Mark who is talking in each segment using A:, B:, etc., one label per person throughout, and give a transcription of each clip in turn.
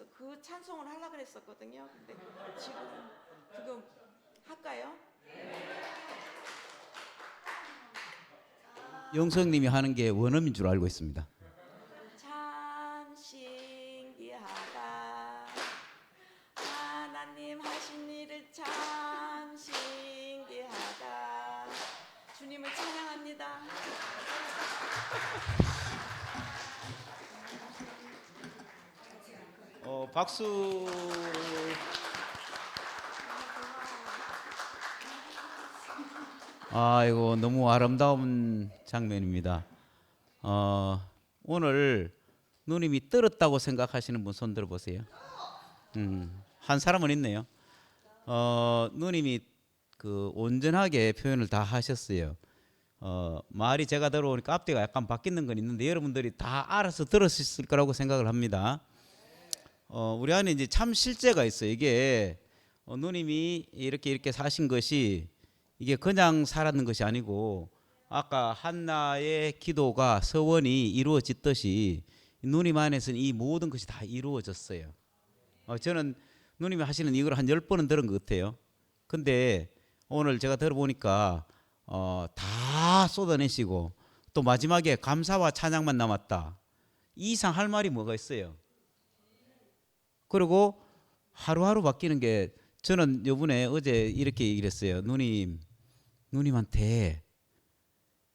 A: 그래서 그 찬송을 하려고 그랬었거든요. 근데 지금 할까요?
B: 영성님이 하는 게 원음인 줄 알고 있습니다.
A: 참 신기하다. 하나님 하신 일을 참 신기하다. 주님을 찬양합니다.
B: 박수. 이거 너무 아름다운 장면입니다. 오늘 누님이 떨었다고 생각하시는 분 손 들어보세요. 한 사람은 있네요. 누님이 그 온전하게 표현을 다 하셨어요. 말이 제가 들어오니까 앞뒤가 약간 바뀌는 건 있는데 여러분들이 다 알아서 들었을 거라고 생각을 합니다. 우리 안에 이제 참 실제가 있어요. 이게 누님이 이렇게 사신 것이 이게 그냥 살았는 것이 아니고 아까 한나의 기도가 서원이 이루어졌듯이 누님 안에서는 이 모든 것이 다 이루어졌어요. 저는 누님이 하시는 이걸 한 10번은 들은 것 같아요. 근데 오늘 제가 들어보니까 다 쏟아내시고 또 마지막에 감사와 찬양만 남았다. 이 이상 할 말이 뭐가 있어요? 그리고 하루하루 바뀌는 게 저는 요번에 어제 이렇게 얘기를 했어요. 누님한테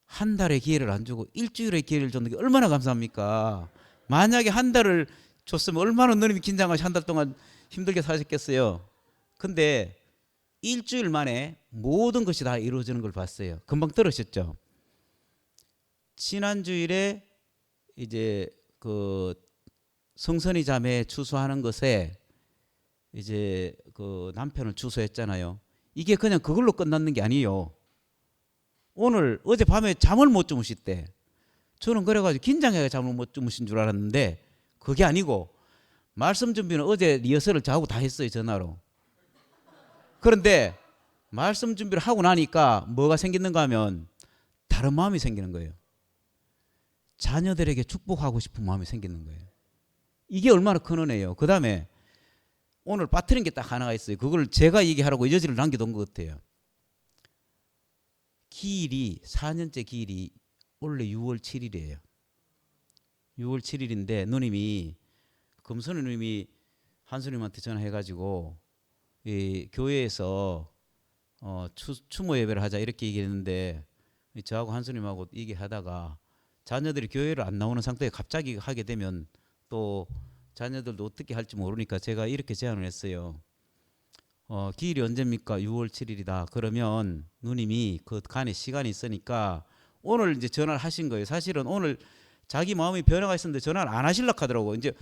B: 한 달의 기회를 안 주고 일주일의 기회를 줬는 게 얼마나 감사합니까? 만약에 한 달을 줬으면 얼마나 누님이 긴장하시 한 달 동안 힘들게 사셨겠어요. 근데 일주일 만에 모든 것이 다 이루어지는 걸 봤어요. 금방 들으셨죠? 지난 주일에 이제 그 성선이 자매 추수하는 것에 이제 그 남편을 추수했잖아요. 이게 그냥 그걸로 끝났는 게 아니에요. 오늘 어젯밤에 잠을 못 주무셨대. 저는 그래가지고 긴장해가 잠을 못 주무신 줄 알았는데 그게 아니고 말씀 준비는 어제 리허설을 저하고 다 했어요, 전화로. 그런데 말씀 준비를 하고 나니까 뭐가 생기는가 하면 다른 마음이 생기는 거예요. 자녀들에게 축복하고 싶은 마음이 생기는 거예요. 이게 얼마나 큰 은혜예요. 그 다음에 오늘 빠뜨린 게 딱 하나가 있어요. 그걸 제가 얘기하라고 여지를 남겨둔 것 같아요. 기일이 4년째 기일이 원래 6월 7일이에요. 6월 7일인데 누님이 금선우 누님이 한수님한테 전화해가지고 이 교회에서 추모 예배를 하자 이렇게 얘기했는데 저하고 한수님하고 얘기하다가 자녀들이 교회를 안 나오는 상태에 갑자기 하게 되면 또 자녀들도 어떻게 할지 모르니까 제가 이렇게 제안을 했어요. 기일이 언제입니까? 6월 7일이다. 그러면 누님이 그 간에 시간이 있으니까 오늘 이제 전화를 하신 거예요. 사실은 오늘 자기 마음이 변화가 있었는데 전화를 안 하시려고 하더라고요. 이제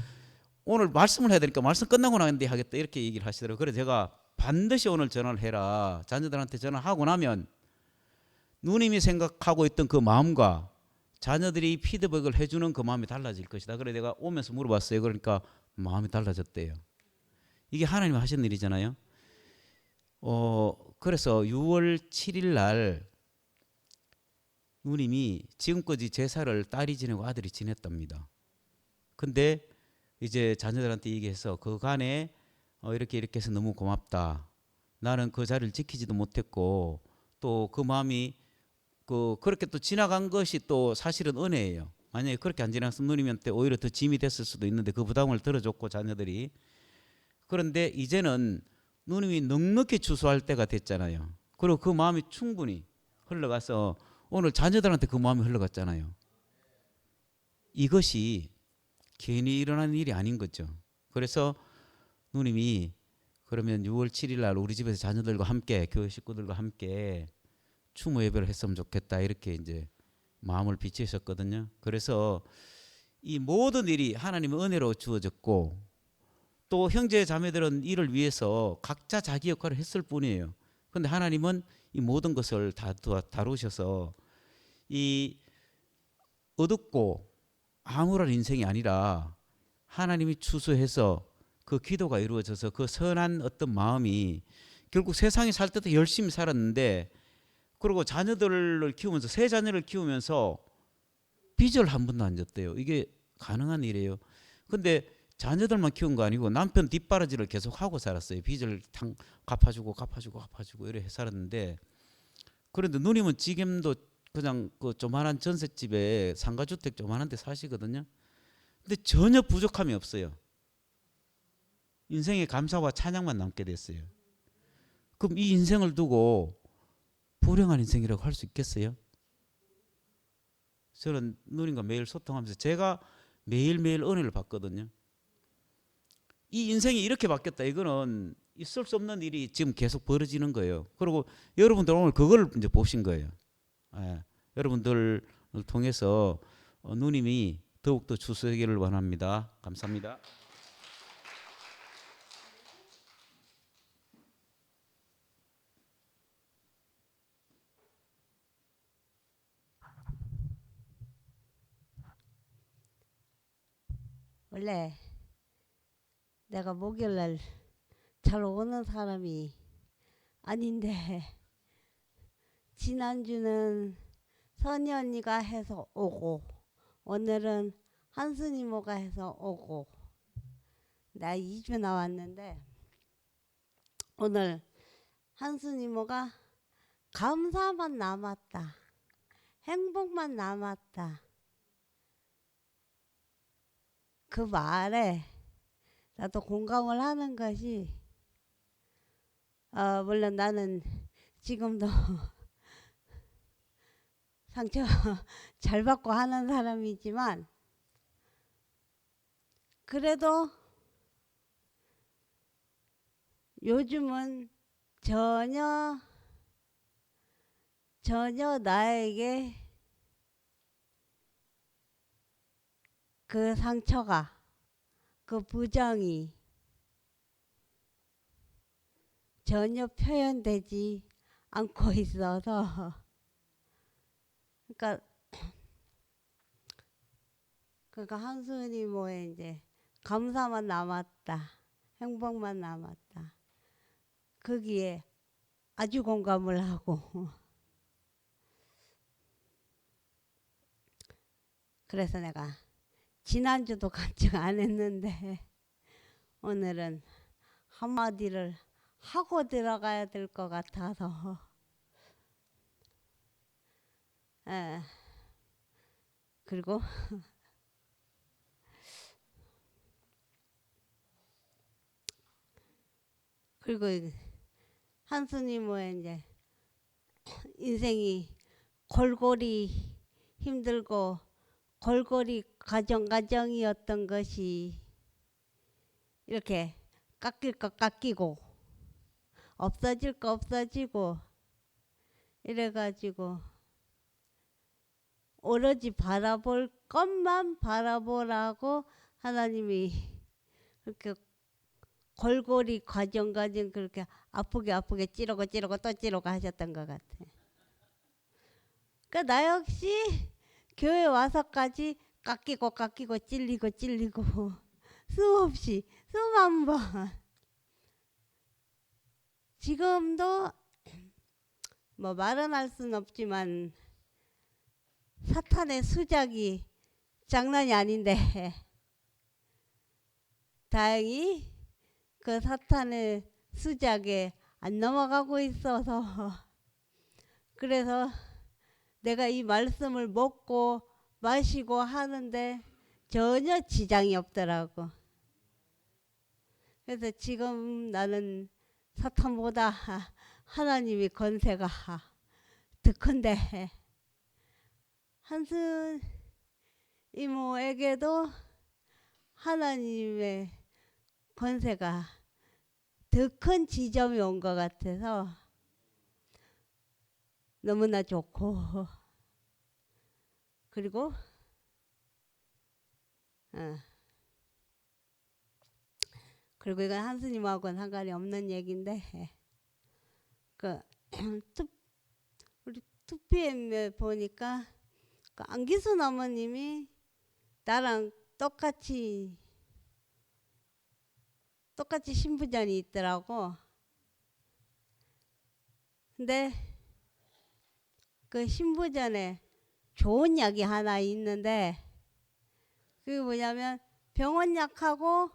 B: 오늘 말씀을 해야 되니까 말씀 끝나고 나는데 하겠다 이렇게 얘기를 하시더라고요. 그래서 제가 반드시 오늘 전화를 해라. 자녀들한테 전화하고 나면 누님이 생각하고 있던 그 마음과 자녀들이 피드백을 해주는 그 마음이 달라질 것이다. 그래서 내가 오면서 물어봤어요. 그러니까 마음이 달라졌대요. 이게 하나님이 하신 일이잖아요. 그래서 6월 7일 날 누님이 지금까지 제사를 딸이 지내고 아들이 지냈답니다. 근데 이제 자녀들한테 얘기해서 그간에 이렇게 해서 너무 고맙다. 나는 그 자리를 지키지도 못했고 또 그 마음이 그렇게 또 지나간 것이 또 사실은 은혜예요. 만약에 그렇게 안 지나갔으면 누님한테 오히려 더 짐이 됐을 수도 있는데 그 부담을 들어줬고 자녀들이. 그런데 이제는 누님이 넉넉히 추수할 때가 됐잖아요. 그리고 그 마음이 충분히 흘러가서 오늘 자녀들한테 그 마음이 흘러갔잖아요. 이것이 괜히 일어나는 일이 아닌 거죠. 그래서 누님이 그러면 6월 7일 날 우리 집에서 자녀들과 함께 교회 식구들과 함께 추모 예배를 했으면 좋겠다 이렇게 이제 마음을 비치셨거든요. 그래서 이 모든 일이 하나님의 은혜로 주어졌고 또 형제 자매들은 이를 위해서 각자 자기 역할을 했을 뿐이에요. 그런데 하나님은 이 모든 것을 다 다루셔서 이 어둡고 암울한 인생이 아니라 하나님이 추수해서 그 기도가 이루어져서 그 선한 어떤 마음이 결국 세상에 살 때도 열심히 살았는데 그리고 자녀들을 키우면서 세 자녀를 키우면서 빚을 한 번도 안 졌대요. 이게 가능한 일이에요. 근데 자녀들만 키운 거 아니고 남편 뒷바라지를 계속 하고 살았어요. 빚을 갚아주고 이래 살았는데, 그런데 누님은 지금도 그냥 그 조만한 전셋집에 상가주택 조만한 데 사시거든요. 근데 전혀 부족함이 없어요. 인생의 감사와 찬양만 남게 됐어요. 그럼 이 인생을 두고 불행한 인생이라고 할 수 있겠어요? 저는 누님과 매일 소통하면서 제가 매일매일 은혜를 받거든요. 이 인생이 이렇게 바뀌었다. 이거는 있을 수 없는 일이 지금 계속 벌어지는 거예요. 그리고 여러분들 오늘 그걸 이제 보신 거예요. 예, 여러분들을 통해서 누님이 더욱더 주서기를 원합니다. 감사합니다.
C: 원래 내가 목요일날 잘 오는 사람이 아닌데 지난주는 선희 언니가 해서 오고 오늘은 한순 이모가 해서 오고 나 2주 나왔는데 오늘 한순 이모가 감사만 남았다. 행복만 남았다. 그 말에 나도 공감을 하는 것이 물론 나는 지금도 상처 잘 받고 하는 사람이지만 그래도 요즘은 전혀 나에게 그 상처가 그 부정이 전혀 표현되지 않고 있어서 그러니까 한순 이모의 이제 감사만 남았다. 행복만 남았다. 거기에 아주 공감을 하고 그래서 내가 지난주도 간증 안 했는데 오늘은 한마디를 하고 들어가야 될 것 같아서 그리고 한순 이모의 이제 인생이 골골이 힘들고 골골이 가정이었던 것이 이렇게 깎일 거 깎이고 없어질 거 없어지고 이래가지고 오로지 바라볼 것만 바라보라고 하나님이 그렇게 골골이 과정 그렇게 아프게 찌르고 또 찌르고 하셨던 것 같아. 그러니까 나 역시 교회 와서까지 깎이고 찔리고 수없이 수만 번 지금도 뭐 말은 할 수는 없지만 사탄의 수작이 장난이 아닌데 다행히 그 사탄의 수작에 안 넘어가고 있어서 그래서 내가 이 말씀을 먹고 마시고 하는데 전혀 지장이 없더라고. 그래서 지금 나는 사탄보다 하나님이 권세가 더 큰데 한순 이모에게도 하나님의 권세가 더 큰 지점이 온 것 같아서 너무나 좋고 그리고 이건 한스님하고는 상관이 없는 얘기인데 우리 2PM에 보니까 안기순 어머님이 나랑 똑같이 신부전이 있더라고. 근데 그 신부전에 좋은 약이 하나 있는데 그게 뭐냐면 병원 약하고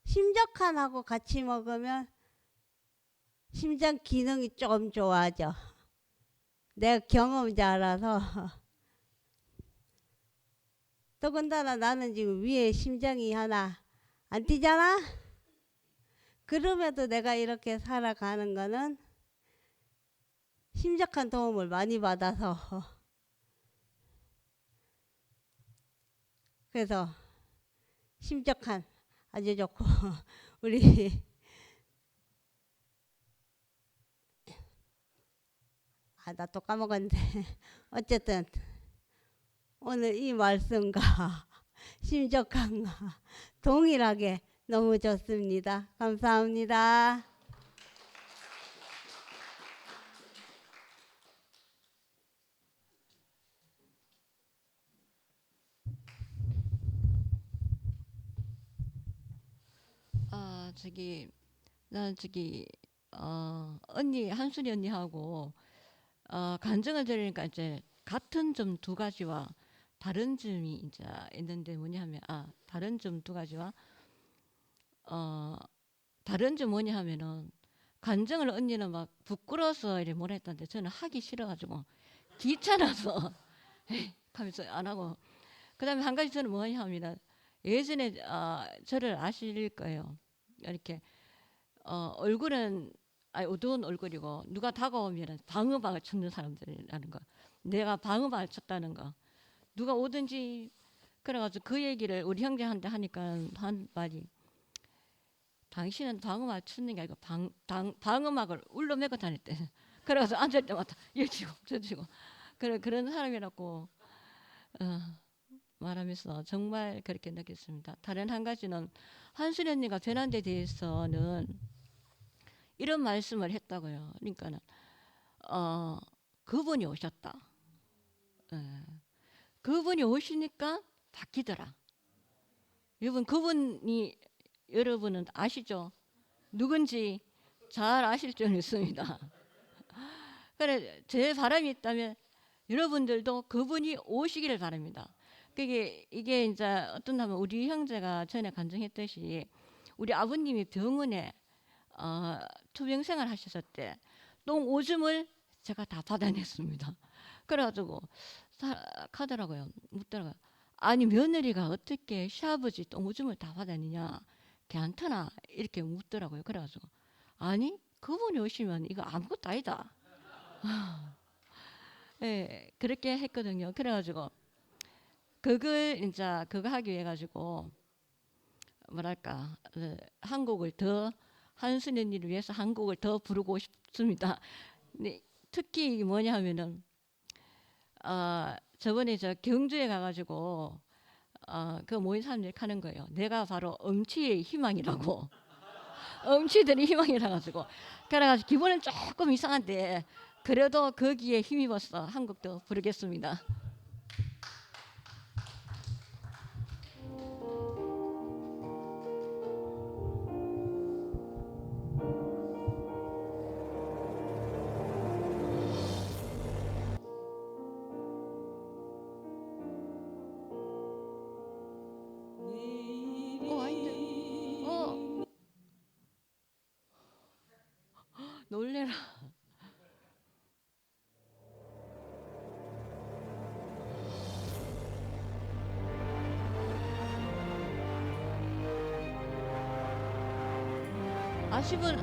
C: 심적한하고 같이 먹으면 심장 기능이 좀 좋아져. 내가 경험자라서. 더군다나 나는 지금 위에 심장이 하나 안 뛰잖아? 그럼에도 내가 이렇게 살아가는 거는 심적한 도움을 많이 받아서. 그래서 심적한 아주 좋고 우리 나 또 까먹었는데 어쨌든 오늘 이 말씀과 심적한과 동일하게 너무 좋습니다. 감사합니다.
D: 난 언니 한순이 언니하고 간증을 들으니까 이제 같은 점 두 가지와 다른 점이 이제 있는데 뭐냐 하면 다른 점 두 가지와 다른 점 뭐냐 하면은 간증을 언니는 막 부끄러워서 이래 뭐라 했다는데 저는 하기 싫어가지고 귀찮아서 하면서 안 하고 그다음에 한 가지 저는 뭐냐 하면 예전에 저를 아실 거예요. 이렇게 얼굴은 어두운 얼굴이고 누가 다가오면 방어막을 쳤는 사람들이라는 거. 내가 방어막을 쳤다는 거. 누가 오든지 그래가지고 그 얘기를 우리 형제한테 하니까 한 말이 당신은 방어막을 쳤는 게 아니고 방어막을 울러매고 다녔대. 그래가지고 앉을 때마다 여지고 저지고 그런 사람이라고 말하면서 정말 그렇게 느꼈습니다. 다른 한 가지는 한순이 언니가 변한 데 대해서는 이런 말씀을 했다고요. 그러니까는 그분이 오셨다. 그분이 오시니까 바뀌더라. 여러분은 아시죠? 누군지 잘 아실 줄 믿습니다. 그래 제 바람이 있다면 여러분들도 그분이 오시기를 바랍니다. 이게 이제 어떤 하면 우리 형제가 전에 간증했듯이 우리 아버님이 병원에 투병 생활 하셨을 때 똥 오줌을 제가 다 받아냈습니다. 그래가지고 하더라고요. 묻더라고요. 아니 며느리가 어떻게 시아버지 똥 오줌을 다 받아내냐 괜찮나 이렇게 묻더라고요. 그래가지고 아니 그분이 오시면 이거 아무것도 아니다. 네, 그렇게 했거든요. 그래가지고 그거 하기 위해 가지고 뭐랄까 한국을 더 한순이 언니를 위해서 한국을 더 부르고 싶습니다. 네, 특히 뭐냐 하면은 저번에 저 경주에 가가지고 그 모인 사람들이 하는 거예요. 내가 바로 엄치의 희망이라고. 엄치들이 희망이라 가지고 그래가지고 기분은 조금 이상한데 그래도 거기에 힘입어서 한국도 부르겠습니다. 놀래라.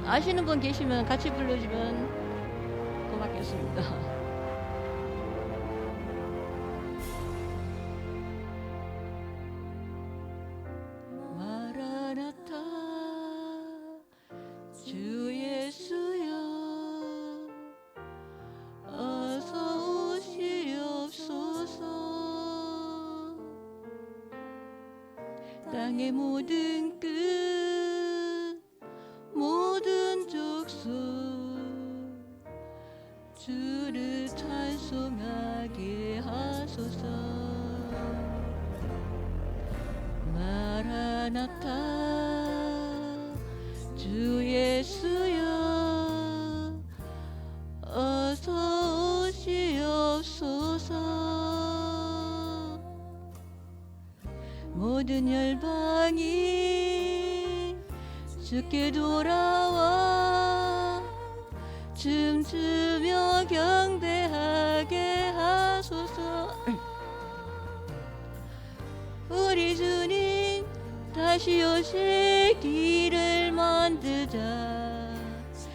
D: 아시는 분 계시면 같이 불러주면 고맙겠습니다. 마라나타 주 예수여 어서 오시옵소서. 땅의 모든 끝 모든 족속 주를 찬송하게 하소서. 마라나타 주 예수여 어서 오시옵소서. 모든 열방 주께 돌아와 춤추며 경배하게 하소서. 우리 주님 다시 오실 길을 만들자.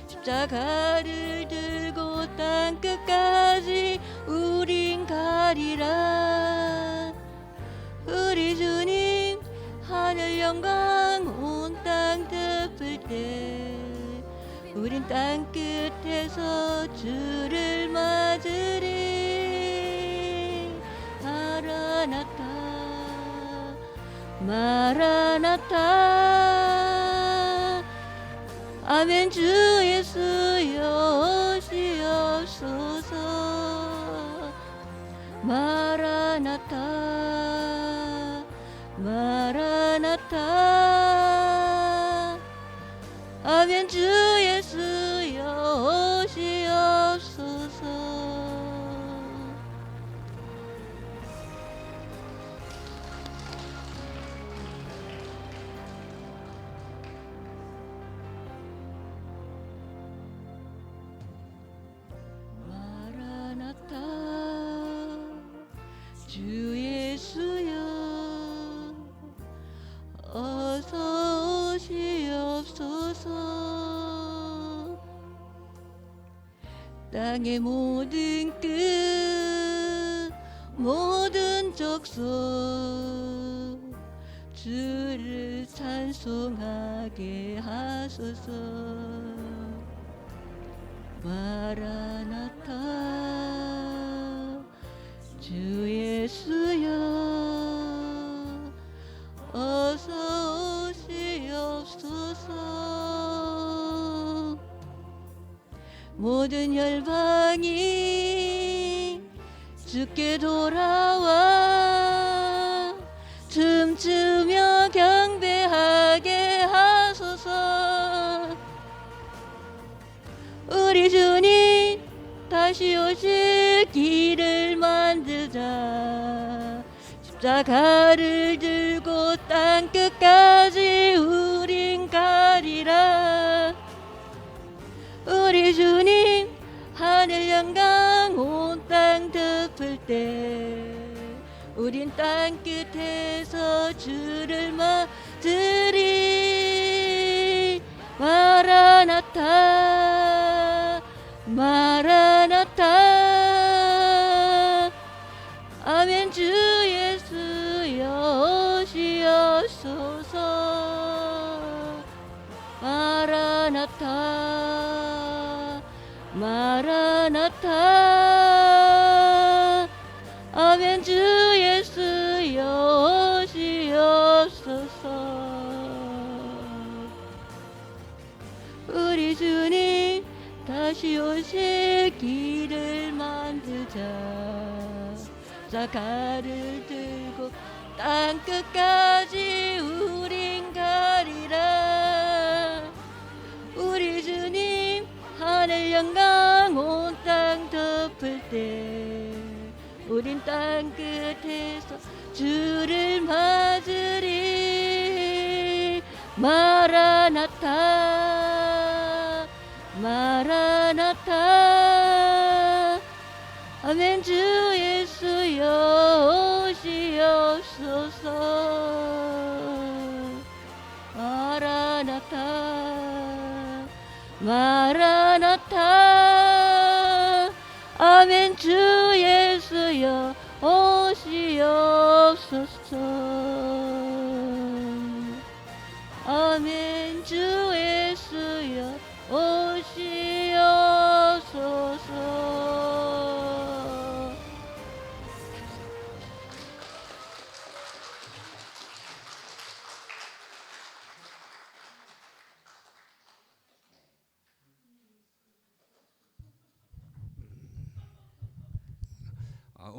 D: 십자가를 들고 땅끝까지 우린 가리라. 우리 주님 하늘 영광 온 땅 덮을 때 우린 땅끝에서 주를 맞으리. 마라나타 마라나타. 아멘. 주 예수여 오시옵소서. 마라나타 마라나타. 아멘. 주 예수여 오시옵소서. 마라나타. 주 예수여 어서 오시옵소서. 땅의 모든 끝 모든 족속 주를 찬송하게 하소서. 마라나타. 주 예수여 어서 오시옵소서. 모든 열방이 주께 돌아와 춤추며 경배하게 하소서. 우리 주님 다시 오실 길을 만들자. 십자가를 들고 땅끝까지 우린 가리라. 우리 주님 하늘 영광 온 땅 덮을 때 우린 땅끝에서 주를 맞으리. 마라나타 마라나타. 아멘. 주 예수여 오시옵소서. 마라나타 마라나타. 아멘. 주 예수여 오시옵소서. 우리 주님 다시 오실 길을 만들자. 십자가를 들고 땅끝까지 우린 가리라. 우리 주님 하늘 영광 온 땅 덮을 때 우린 땅끝에서 주를 맞으리. 마라나타 마라나타. 아멘. 주 예수여 오시옵소서. 마라나타 마라나타. 아멘. 주 예수여 오시옵소서. 아멘. 주 예수여 오시옵소서.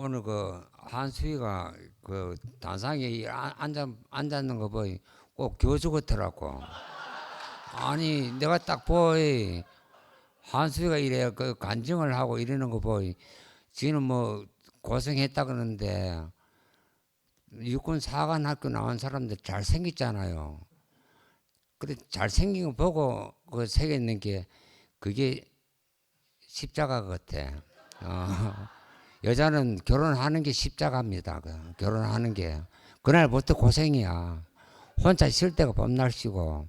E: 오늘 그 한수희가 그 단상에 앉았는 거 보이 꼭 교주 같더라고. 아니 내가 딱 보이 한수희가 이래 그 간증을 하고 이러는 거 보이 지는 뭐 고생했다 그러는데 육군 사관학교 나온 사람들 잘 생겼잖아요. 그래 잘생긴 거 보고 그 새겼는 게 그게 십자가 같아. 여자는 결혼하는 게 십자가입니다. 결혼하는 게 그날부터 고생이야. 혼자 있을 때가 봄날씨고.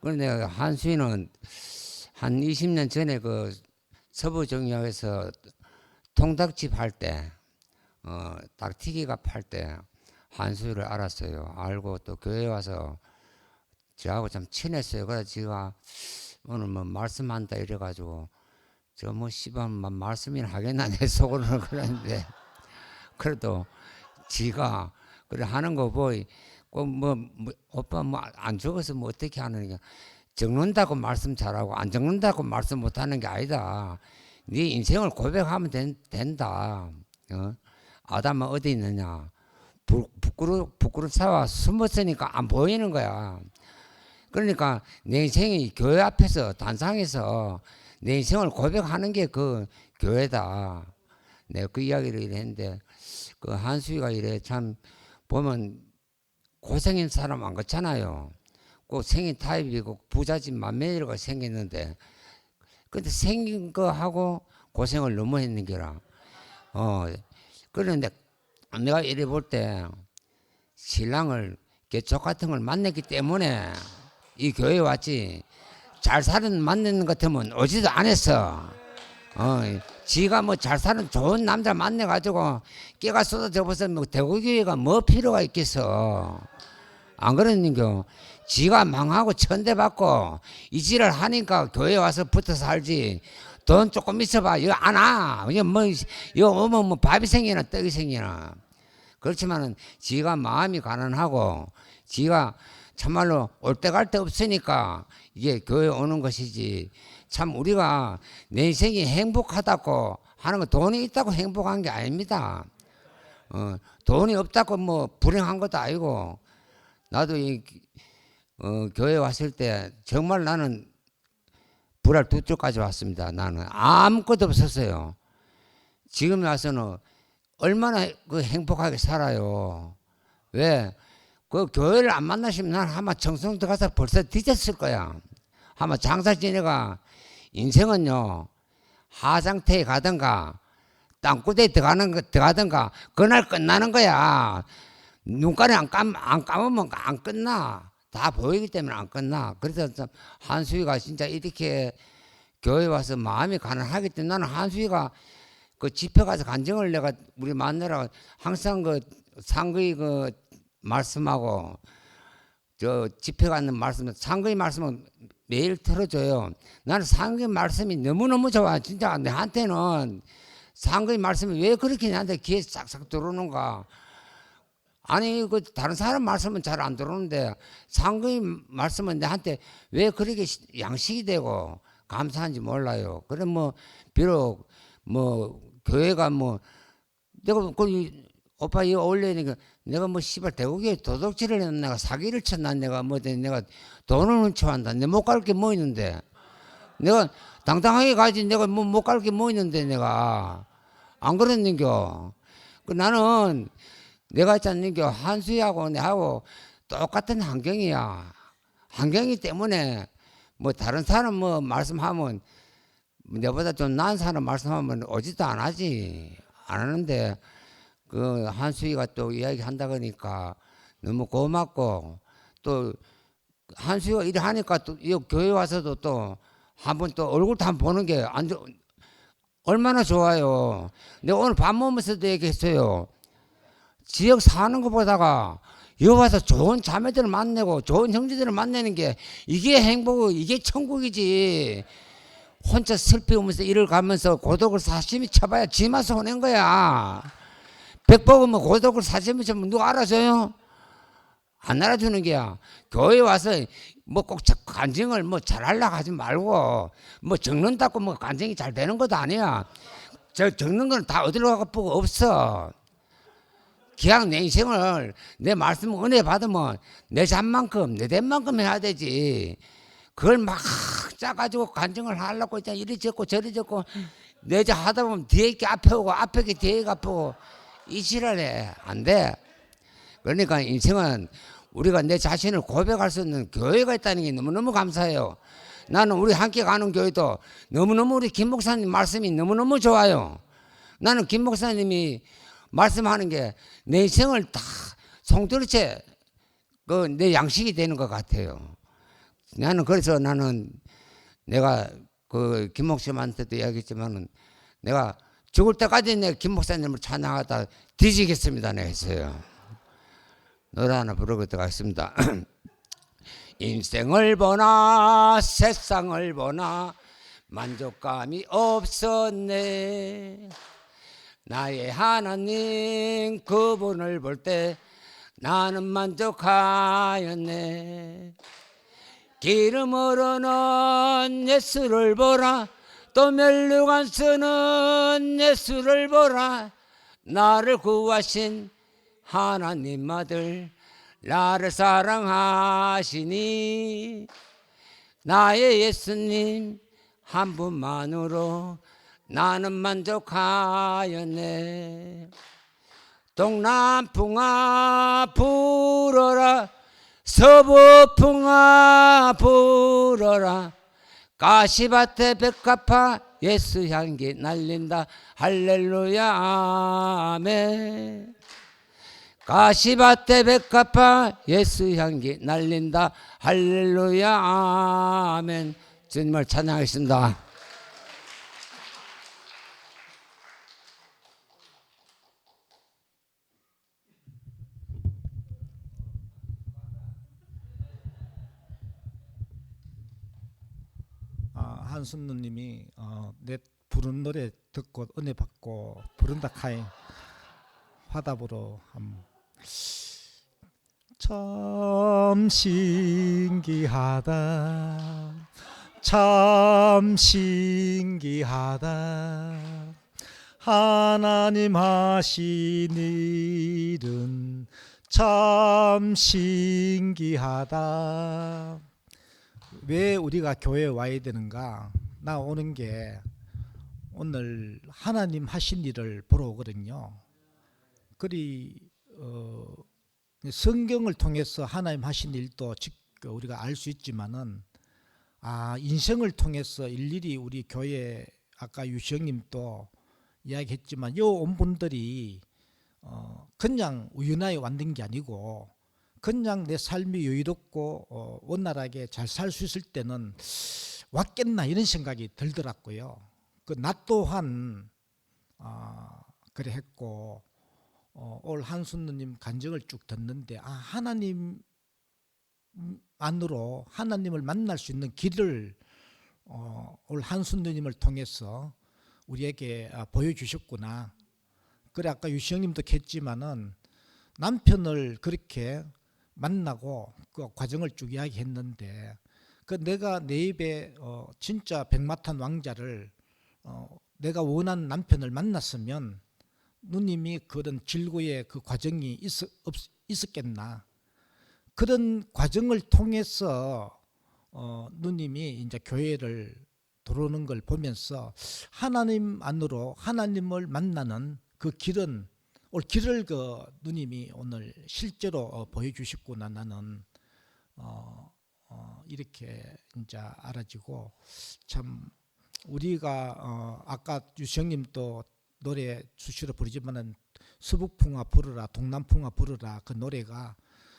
E: 그런데 한수이는 한 20년 전에 그 서부정역에서 통닭집 할 때, 닭튀기가 팔 때 한수이를 알았어요. 알고 또 교회 와서 저하고 참 친했어요. 그래서 제가 오늘 뭐 말씀한다 이래가지고 저 뭐 씨발 말씀이나 하겠나 내 속으로는 그랬는데 그래도 지가 그래 하는 거 보이 꼭뭐 오빠 뭐 안 적어서 뭐 어떻게 하느냐 적는다고 말씀 잘하고 안 적는다고 말씀 못하는 게 아니다. 네 인생을 고백하면 된다. 아담은 어디 있느냐? 부끄럽사와 숨었으니까 안 보이는 거야. 그러니까 내 인생이 교회 앞에서 단상에서 내 인생을 고백하는 게 그 교회다. 내가 그 이야기를 했는데 그 한수희가 이래 참 보면 고생인 사람 안 같잖아요. 꼭 생긴 타입이고 부잣집 맏며느리가 생겼는데 근데 생긴 거 하고 고생을 너무 했는 게라. 그런데 내가 이래 볼 때 신랑을 개쪽 같은 걸 만났기 때문에 이 교회에 왔지. 잘 사는 만나는 것 같으면 오지도 않았어. 지가 뭐 잘 사는 좋은 남자 만나가지고 깨가 쏟아져 버서 뭐 대구교회가 뭐 필요가 있겠어. 안 그러는겨. 지가 망하고 천대받고 이지를 하니까 교회 와서 붙어 살지. 돈 조금 있어봐. 이거 안 와. 이거 뭐, 이거 오면 뭐 밥이 생기나 떡이 생기나. 그렇지만은 지가 마음이 가난하고 지가 참말로 올 때 갈 데 없으니까 이게 교회 오는 것이지. 참 우리가 내 인생이 행복하다고 하는 거 돈이 있다고 행복한 게 아닙니다. 돈이 없다고 뭐 불행한 것도 아니고 나도 이 교회 왔을 때 정말 나는 불알 두 쪽까지 왔습니다. 나는 아무것도 없었어요. 지금 와서는 얼마나 그 행복하게 살아요. 왜? 그 교회를 안 만나시면 난 아마 정성 들어가서 벌써 뒤졌을 거야. 아마 장사 지내가 인생은요 하상태에 가든가 땅구대에 들어가든가 그날 끝나는 거야. 눈가리 안 감으면 안 끝나. 다 보이기 때문에 안 끝나. 그래서 한수희가 진짜 이렇게 교회 와서 마음이 가난하기 때문에 나는 한수희가 그 집회 가서 간증을 내가 우리 만나러 항상 그 상거의 그 말씀하고 저 집회 가는 말씀 상거의 말씀은 매일 틀어줘요. 나는 상거의 말씀이 너무너무 좋아. 진짜 내한테는 상거의 말씀이 왜 그렇게 나한테 귀에 싹싹 들어오는가. 아니 그 다른 사람 말씀은 잘 안 들어오는데 상거의 말씀은 내한테 왜 그렇게 양식이 되고 감사한지 몰라요. 그래 뭐 비록 뭐 교회가 뭐 내가 그 오빠 이거 올려니까 내가 뭐 씨발 대구교회 도둑질을 했나 내가 사기를 쳤나 내가 뭐 내가 돈을 훔쳐한다. 내 못 갈 게 뭐 있는데 내가 당당하게 가지 내가 뭐 못 갈 게 뭐 있는데 내가 안 그랬는겨. 그 나는 내가 있잖는겨 한수희하고 내하고 똑같은 환경이야. 환경이 때문에 뭐 다른 사람 뭐 말씀하면 내보다 좀 나은 사람 말씀하면 오지도 안 하지. 안 하는데 그 한수희가 또 이야기 한다 그러니까 너무 고맙고 또 한수희가 이래 하니까 또 이 교회 와서도 또 한번 또 얼굴도 한번 보는 게 얼마나 좋아요. 내가 오늘 밥 먹으면서도 얘기했어요. 지역 사는 것보다가 여기 와서 좋은 자매들을 만나고 좋은 형제들을 만나는 게 이게 행복이고 이게 천국이지. 혼자 슬피 오면서 일을 가면서 고독을 사심이 쳐봐야 지만 손해인 거야. 백 먹으면 고독을 사심이 쳐면 누가 알아줘요? 안 알아주는 게야. 교회 와서 뭐 꼭 간증을 뭐 잘하려고 하지 말고 뭐 적는다고 뭐 간증이 잘 되는 것도 아니야. 저 적는 건 다 어디로 가고 없어. 그냥 내 인생을 내 말씀 은혜 받으면 내 잔만큼 내 된만큼 해야 되지. 그걸 막 짜가지고 간증을 하려고 있잖아. 이리 적고 저리 적고 내 자 하다 보면 뒤에 게 앞에 오고 앞에 게 뒤에 가 오고 이 지랄해. 안 돼. 그러니까 인생은 우리가 내 자신을 고백할 수 있는 교회가 있다는 게 너무너무 감사해요. 나는 우리 함께 가는 교회도 너무너무 우리 김 목사님 말씀이 너무너무 좋아요. 나는 김 목사님이 말씀하는 게 내 인생을 다 송두리째 내 양식이 되는 것 같아요. 나는 그래서 내가 김 목사님한테도 이야기했지만은 내가 죽을 때까지 내 김 목사님을 찬양하다 뒤지겠습니다. 내가 했어요. 노래 하나 부르고 들어가겠습니다. 인생을 보나 세상을 보나 만족감이 없었네. 나의 하나님 그분을 볼 때 나는 만족하였네. 기름 흐르는 예수를 보라 또 멸류관 쓰는 예수를 보라. 나를 구하신 하나님 아들 나를 사랑하시니 나의 예수님 한 분만으로 나는 만족하였네. 동남풍아 불어라 서부풍아 불어라 가시밭에 백합화 예수 향기 날린다 할렐루야 아멘. 가시밭에 백합화 예수 향기 날린다 할렐루야 아멘. 주님을 찬양하겠습니다.
F: 한순 누님이 내 부른 노래 듣고 은혜 받고 부른다 카이 화답으로 참 신기하다 참 신기하다 하나님 하신 일은 참 신기하다. 왜 우리가 교회에 와야 되는가? 나 오는 게 오늘 하나님 하신 일을 보러 오거든요. 그리 성경을 통해서 하나님 하신 일도 우리가 알 수 있지만은 인생을 통해서 일일이 우리 교회 아까 유시영님도 이야기했지만 요 온 분들이 그냥 우연하게 왔는 게 아니고 그냥 내 삶이 여유롭고 원활하게 잘 살 수 있을 때는 왔겠나 이런 생각이 들더라고요. 나 또한 그래 했고 올 한순 누님 간증을 쭉 듣는데 하나님 안으로 하나님을 만날 수 있는 길을 올 한순 누님을 통해서 우리에게 보여주셨구나. 그래 아까 유시영님도 했지만은 남편을 그렇게 만나고 그 과정을 쭉 이야기했는데 내가 내 입에 진짜 백마탄 왕자를 내가 원하는 남편을 만났으면 누님이 그런 질고의 그 과정이 있었겠나. 그런 과정을 통해서 누님이 이제 교회를 들어오는 걸 보면서 하나님 안으로 하나님을 만나는 그 길은 길을 누님이 오늘 실제로 보여주셨구나. 나는 이렇게 이제 알아지고 참 우리가 아까 유시영님도 노래 수시로 부르지만은 서북풍아 불어라 동남풍아 불어라 그 노래가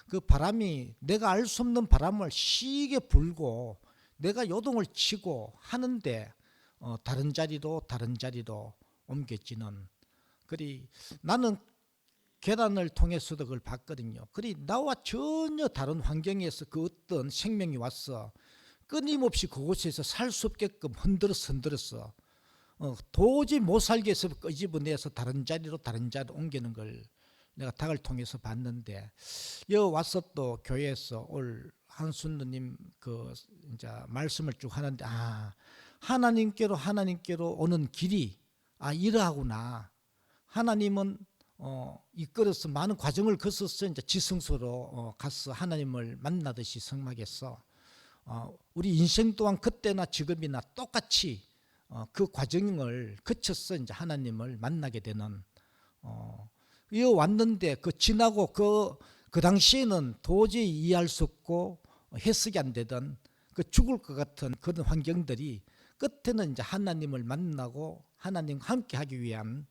F: 그 바람이 내가 알 수 없는 바람을 시게 불고 내가 요동을 치고 하는데 다른 자리로 옮겨지는. 그리 나는 계단을 통해서도 그걸 봤거든요. 그리 나와 전혀 다른 환경에서 그 어떤 생명이 왔어. 끊임없이 그곳에서 살 수 없게끔 흔들었어. 도저히 못 살게 해서 끄집어내서 다른 자리로 옮기는 걸 내가 닭을 통해서 봤는데 여 와서 또 교회에서 올 한순 누님 이제 말씀을 쭉 하는데 하나님께로 오는 길이 이러하구나. 하나님은 이끌어서 많은 과정을 거쳐서 이제 지성소로 가서 하나님을 만나듯이 성막에서 우리 인생 또한 그때나 지금이나 똑같이 그 과정을 거쳐서 이제 하나님을 만나게 되는. 이어 왔는데 지나고 그 당시에는 도저히 이해할 수 없고 해석이 안 되던 그 죽을 것 같은 그런 환경들이 끝에는 이제 하나님을 만나고 하나님과 함께하기 위한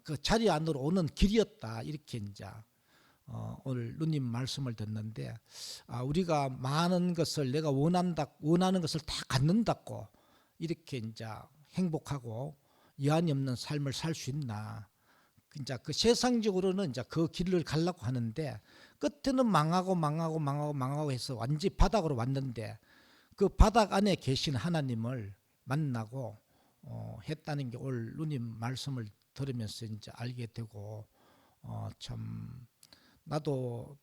F: 그 자리 안으로 오는 길이었다. 이렇게 이제 오늘 누님 말씀을 듣는데 우리가 많은 것을 내가 원하는 것을 다 갖는다고 이렇게 이제 행복하고 여한이 없는 삶을 살 수 있나? 이제 그 세상적으로는 이제 그 길을 가려고 하는데 끝에는 망하고 해서 완전히 바닥으로 왔는데 그 바닥 안에 계신 하나님을 만나고 했다는 게 오늘 누님 말씀을 들으면서 이제 알게 되고 참 나도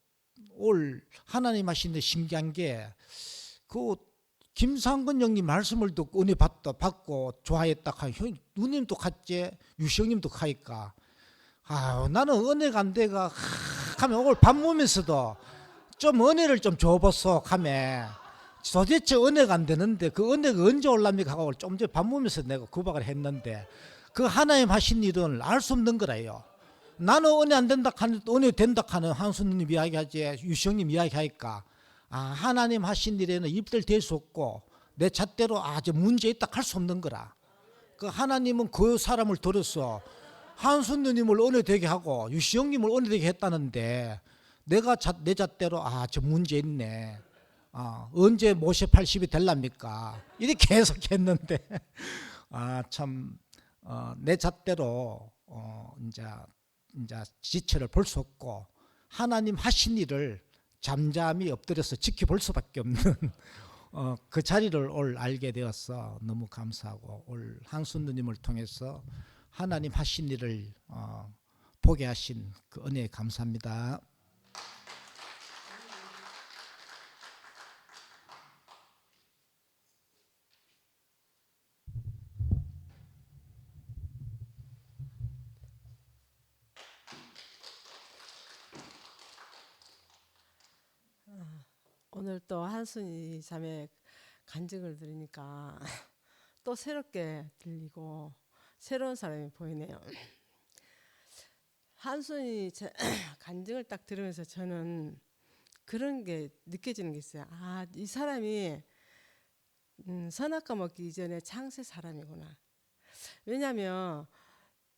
F: 올 하나님 하시는데 신기한 게 그 김상근 형님 말씀을 듣고 은혜 받고 좋아했다 하니 누님도 갔지 유시형님도 가니까 나는 은혜가 안 돼가 하면 오늘 밥 먹으면서도 좀 은혜를 좀 줘보소 하면 도대체 은혜가 안 되는데 그 은혜가 언제 올랍니까 하고 좀 전에 밥 먹으면서 내가 구박을 했는데 그 하나님 하신 일은 알 수 없는 거라요. 나는 은혜 안 된다 하는 은혜 된다 하는 한수님 이야기하지 유시형님 이야기하니까 하나님 하신 일에는 입들 댈 수 없고 내 잣대로 저 문제 있다 할 수 없는 거라. 그 하나님은 그 사람을 들어서 한수님을 은혜 되게 하고 유시형님을 은혜 되게 했다는데 내가 내 잣대로 저 문제 있네. 언제 모세 80이 될랍니까? 이렇게 해석했는데 참 내 잣대로 이제 지체를 볼 수 없고 하나님 하신 일을 잠잠히 엎드려서 지켜볼 수밖에 없는 그 자리를 오늘 알게 되어서 너무 감사하고 오늘 한순 누님을 통해서 하나님 하신 일을 보게 하신 그 은혜에 감사합니다.
G: 오늘 또 한순이 자매 간증을 들으니까 또 새롭게 들리고 새로운 사람이 보이네요. 한순이 간증을 딱 들으면서 저는 그런 게 느껴지는 게 있어요. 이 사람이 선악과 먹기 이전에 창세 사람이구나. 왜냐하면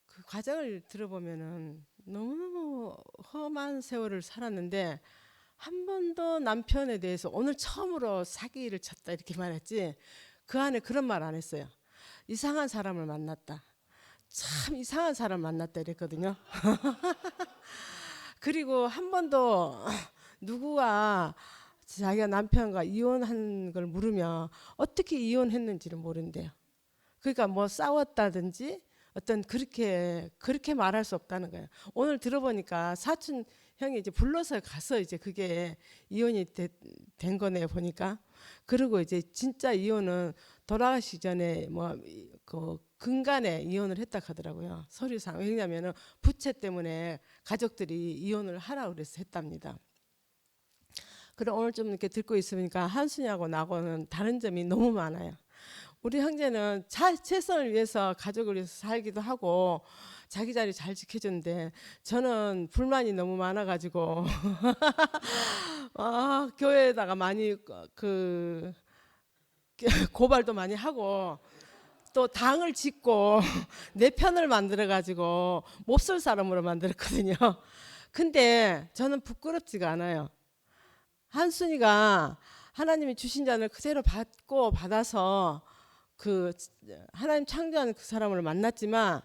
G: 그 과정을 들어보면은 너무너무 험한 세월을 살았는데 한 번도 남편에 대해서 오늘 처음으로 사기를 쳤다 이렇게 말했지 그 안에 그런 말 안 했어요. 이상한 사람을 만났다. 참 이상한 사람 만났다 이랬거든요. 그리고 한 번도 누구와 자기가 남편과 이혼한 걸 물으면 어떻게 이혼했는지를 모른대요. 그러니까 뭐 싸웠다든지 어떤 그렇게 말할 수 없다는 거예요. 오늘 들어보니까 사촌 형이 이제 불러서 가서 이제 그게 이혼이 된 거네요 보니까. 그리고 이제 진짜 이혼은 돌아가시 전에 뭐 그 근간에 이혼을 했다 하더라고요. 서류상. 왜냐하면은 부채 때문에 가족들이 이혼을 하라고 그래서 했답니다. 그럼 오늘 좀 이렇게 듣고 있으니까 한순이하고 나하고는 다른 점이 너무 많아요. 우리 형제는 최선을 위해서 가족을 위해서 살기도 하고 자기 자리 잘 지켜주는데 저는 불만이 너무 많아가지고 교회에다가 많이 그 고발도 많이 하고 또 당을 짓고 내 편을 만들어가지고 몹쓸 사람으로 만들었거든요. 근데 저는 부끄럽지가 않아요. 한순이가 하나님이 주신 잔을 그대로 받아서 그 하나님 창조하는 그 사람을 만났지만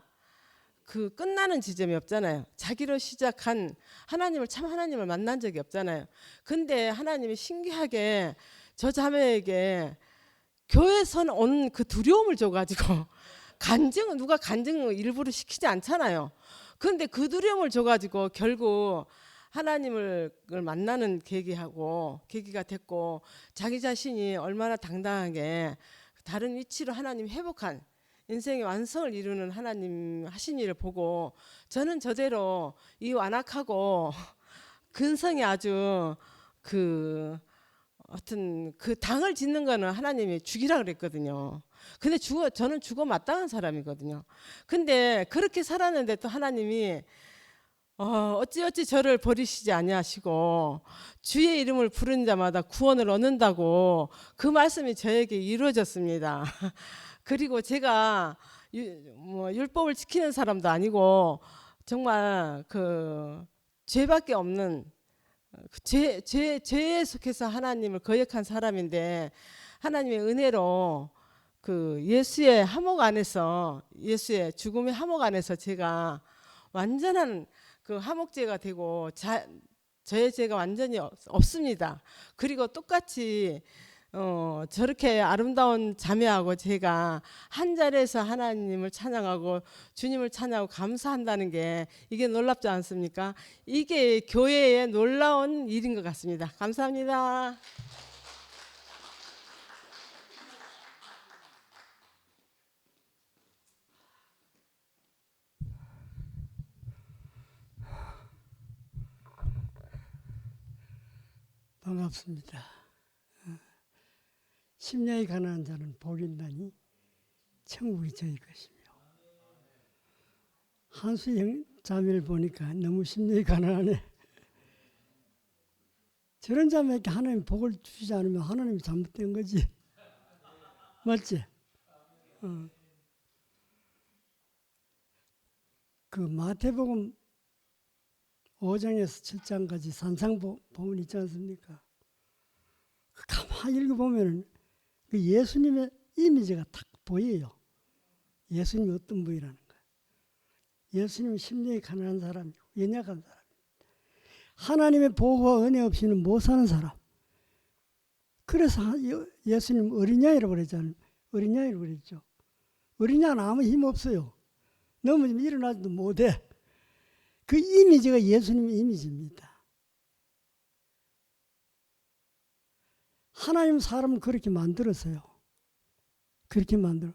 G: 그 끝나는 지점이 없잖아요. 자기로 시작한 하나님을 만난 적이 없잖아요. 근데 하나님이 신기하게 저 자매에게 교회에서 온 그 두려움을 줘가지고 누가 간증을 일부러 시키지 않잖아요. 그런데 그 두려움을 줘가지고 결국 하나님을 만나는 계기가 됐고 자기 자신이 얼마나 당당하게 다른 위치로 하나님 회복한 인생의 완성을 이루는 하나님 하신 일을 보고 저는 저대로 이 완악하고 근성이 아주 어떤 그 당을 짓는 거는 하나님이 죽이라 그랬거든요. 근데 저는 죽어 마땅한 사람이거든요. 근데 그렇게 살았는데 또 하나님이 어찌어찌 저를 버리시지 아니하시고 주의 이름을 부르는 자마다 구원을 얻는다고 그 말씀이 저에게 이루어졌습니다. 그리고 제가 율법을 지키는 사람도 아니고 정말 그 죄밖에 없는 죄에 속해서 하나님을 거역한 사람인데 하나님의 은혜로 그 예수의 화목 안에서 예수의 죽음의 화목 안에서 제가 완전한 그 화목제가 되고 저의 죄가 완전히 없습니다. 그리고 똑같이 저렇게 아름다운 자매하고 제가 한 자리에서 하나님을 찬양하고 주님을 찬양하고 감사한다는 게 이게 놀랍지 않습니까? 이게 교회의 놀라운 일인 것 같습니다. 감사합니다.
H: 반갑습니다. 심령이 가난한 자는 복이 있나니 천국이 저희 것이며. 한수영 자매를 보니까 너무 심령이 가난하네. 저런 자매에게 하나님 복을 주지 않으면 하나님이 잘못된 거지. 맞지? 그 마태복음 5장에서 7장까지 산상보문 있지 않습니까? 가만히 읽어보면 그 예수님의 이미지가 딱 보여요. 예수님이 어떤 분이라는 거예요. 예수님은 심령이 가난한 사람이고 연약한 사람이고 하나님의 보호와 은혜 없이는 못 사는 사람. 그래서 예수님 어린양이라고 그랬잖아요. 어린양이라고 그랬죠. 어린양은 아무 힘 없어요. 넘어지면 일어나지도 못해. 그 이미지가 예수님의 이미지입니다. 하나님 사람을 그렇게 만들었어요. 그렇게 만들어.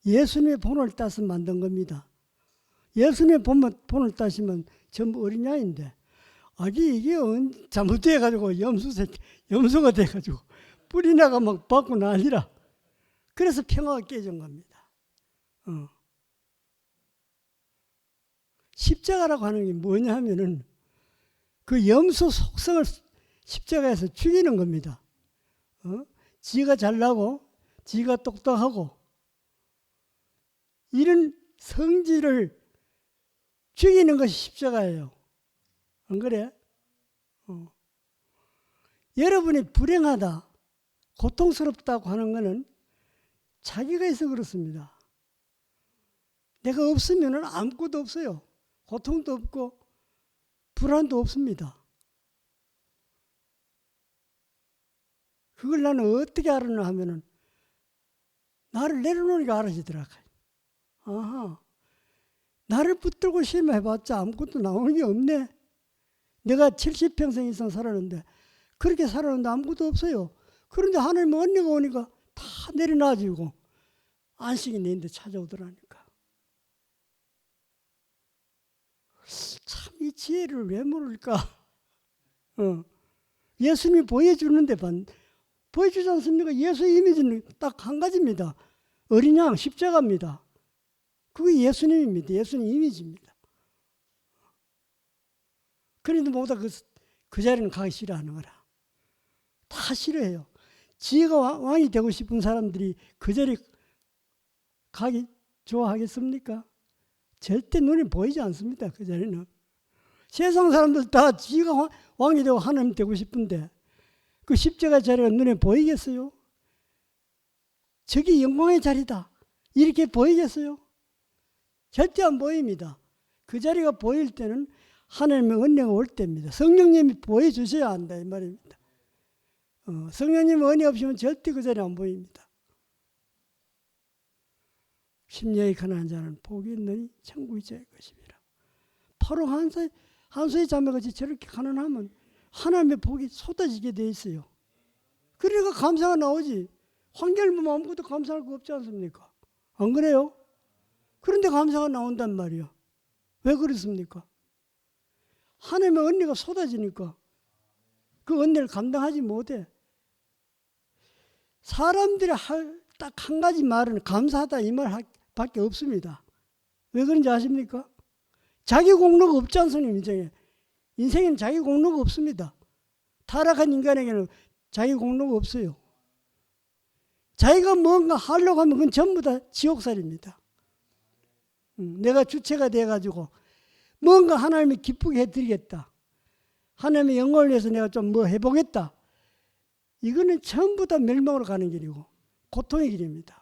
H: 예수님의 본을 따서 만든 겁니다. 예수님의 본을 따시면 전부 어린 양인데 아기 이게 잘못돼가지고 염소가 돼가지고 뿌리 나가 막 받고 난리라. 그래서 평화가 깨진 겁니다. 십자가라고 하는 게 뭐냐 하면은 그 염소 속성을 십자가에서 죽이는 겁니다. 지가 잘나고 지가 똑똑하고 이런 성질을 죽이는 것이 십자가예요. 안 그래? 여러분이 불행하다, 고통스럽다고 하는 것은 자기가 있어 그렇습니다. 내가 없으면 아무것도 없어요. 고통도 없고 불안도 없습니다. 그걸 나는 어떻게 알았나 하면은 나를 내려놓으니까 알아지더라. 아하, 나를 붙들고 심해봤자 아무것도 나오는 게 없네. 내가 70평생 이상 살았는데 그렇게 살았는데 아무것도 없어요. 그런데 하나님의 언니가 오니까 다 내려놔지고 안식이 내인데 찾아오더라니까. 참 이 지혜를 왜 모를까? 예수님이 보여주는데 보여주지 않습니까? 예수의 이미지는 딱 한 가지입니다. 어린 양 십자가입니다. 그게 예수님입니다. 예수님 이미지입니다. 그런데 모두 그 자리는 가기 싫어하는 거라. 다 싫어해요. 지가 왕이 되고 싶은 사람들이 그 자리 가기 좋아하겠습니까? 절대 눈에 보이지 않습니다. 그 자리는. 세상 사람들 다 지가 왕이 되고 하나님 되고 싶은데 그 십자가 자리가 눈에 보이겠어요? 저기 영광의 자리다. 이렇게 보이겠어요? 절대 안 보입니다. 그 자리가 보일 때는 하나님의 은혜가 올 때입니다. 성령님이 보여주셔야 한다 이 말입니다. 성령님의 은혜 없이면 절대 그 자리 안 보입니다. 심령이 가난한 자는 복이 있느니 천국이 저의 것입니다. 바로 한수의 자매같이 저렇게 가난하면 하나님의 복이 쏟아지게 돼 있어요. 그러니까 감사가 나오지. 환경을 보면 아무것도 감사할 거 없지 않습니까? 안 그래요? 그런데 감사가 나온단 말이야. 왜 그렇습니까? 하나님의 은혜가 쏟아지니까 그 은혜를 감당하지 못해. 사람들이 할 딱 한 가지 말은 감사하다 이 말밖에 없습니다. 왜 그런지 아십니까? 자기 공로가 없지 않습니까? 인생에는 자기 공로가 없습니다. 타락한 인간에게는 자기 공로가 없어요. 자기가 뭔가 하려고 하면 그건 전부 다 지옥살입니다. 내가 주체가 돼가지고 뭔가 하나님이 기쁘게 해드리겠다. 하나님의 영광을 위해서 내가 좀 뭐 해보겠다. 이거는 전부 다 멸망으로 가는 길이고 고통의 길입니다.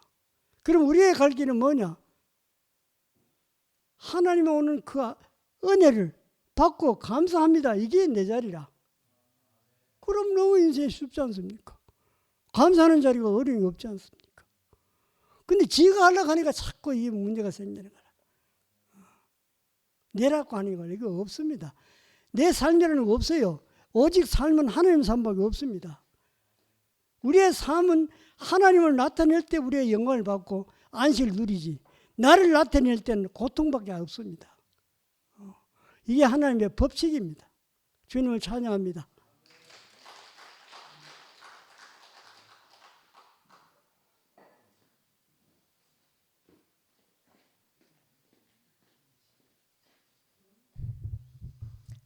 H: 그럼 우리의 갈 길은 뭐냐? 하나님이 오는 그 은혜를 받고 감사합니다. 이게 내 자리라. 그럼 너무 인생이 쉽지 않습니까? 감사하는 자리가 어려움이 없지 않습니까? 근데 지가 하려고 하니까 자꾸 이 문제가 생기는 거라. 내라고 하는 거 이거 없습니다. 내 삶이라는 거 없어요. 오직 삶은 하나님 삶밖에 없습니다. 우리의 삶은 하나님을 나타낼 때 우리의 영광을 받고 안식을 누리지. 나를 나타낼 때는 고통밖에 없습니다. 이게 하나님의 법칙입니다. 주님을 찬양합니다.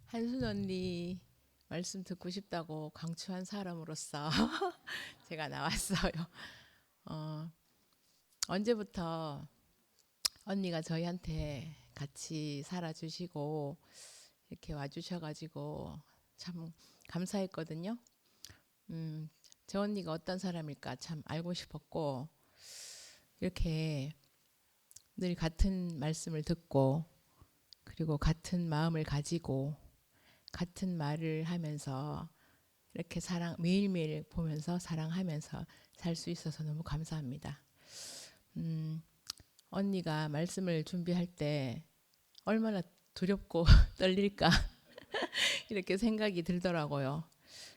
I: 한순 언니 말씀 듣고 싶다고 강추한 사람으로서 제가 나왔어요. 언제부터 언니가 저희한테 같이 살아주시고 이렇게 와주셔가지고 참 감사했거든요. 저 언니가 어떤 사람일까 참 알고 싶었고 이렇게 늘 같은 말씀을 듣고 그리고 같은 마음을 가지고 같은 말을 하면서 이렇게 매일매일 보면서 사랑하면서 살 수 있어서 너무 감사합니다. 언니가 말씀을 준비할 때 얼마나 두렵고 떨릴까 이렇게 생각이 들더라고요.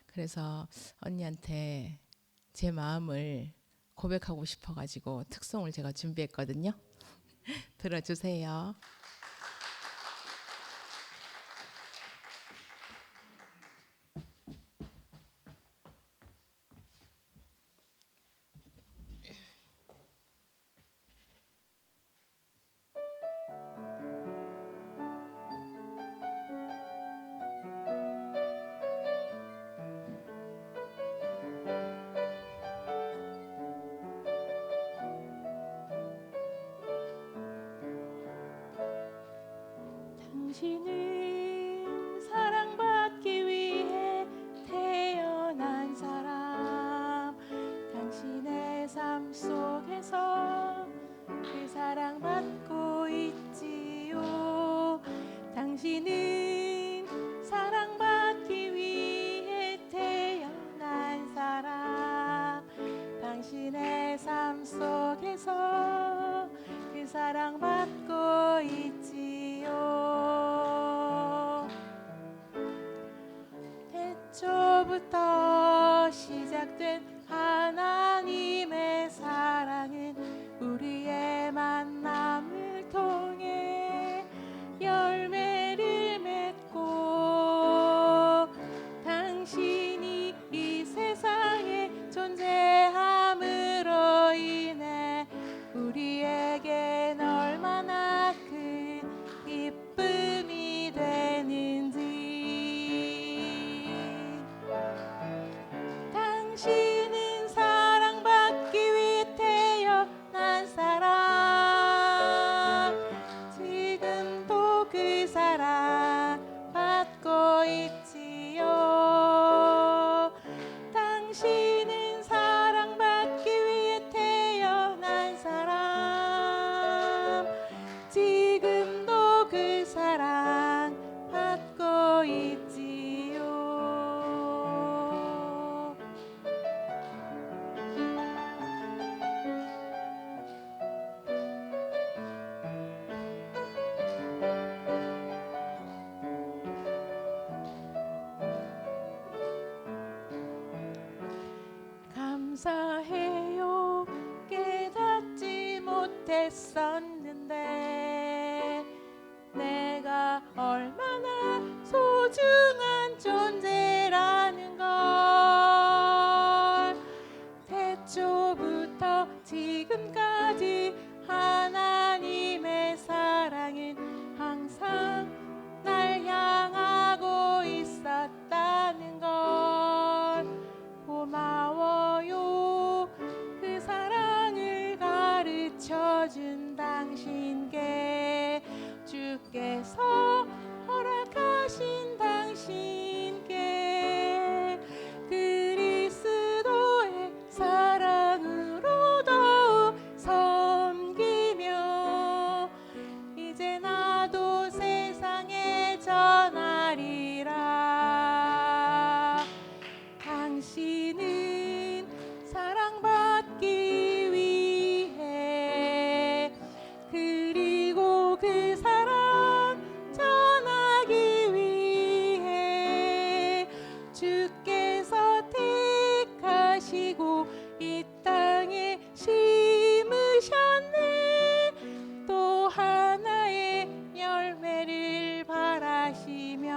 I: 그래서 언니한테 제 마음을 고백하고 싶어가지고 특송을 제가 준비했거든요. 들어주세요.
J: 당신은 사랑받기 위해 태어난 사람. 당신의 삶 속에서 그 사랑받고 있지요. 당신은 사랑받기 위해 태어난 사람. 당신의 삶 속에서 그 사랑받고 있지요. 태초부터 시작된 하나님의 사랑은 우리의 만남을 통해 열매를 맺고 당신이 이 세상에 존재함으로 인해 우리에겐 얼마나 큰 기쁨이 되는지. 당신은 사랑받기 위해 태어난 사람. 지금도 그 사랑 받고 있지요. 당신은 사랑받기 위해 태어난 사람. 지금도 그 사랑 받고 있지요. 감사해요. 깨닫지 못했었는데 내가 얼마나 소중한 존재라는 걸. 태초부터 지금까지 하나님의 사랑은 항상 당신께 주께서 허락하신 당신께 그리스도의 사랑으로 더욱 섬기며 이제 나도 세상에 전하리라. 당신은 사랑받기 위해 그리고 그 사랑 전하기 위해 주께서 택하시고 이 땅에 심으셨네. 또 하나의 열매를 바라시며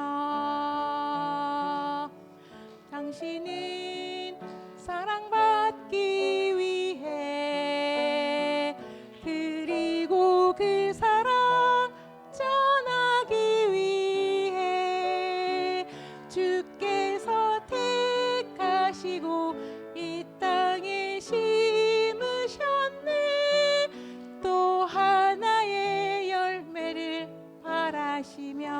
J: 당신은 사랑받기 위해 그리고 그 사랑 전하기 위해 주께서 택하시고 이 땅에 심으셨네. 또 하나의 열매를 바라시며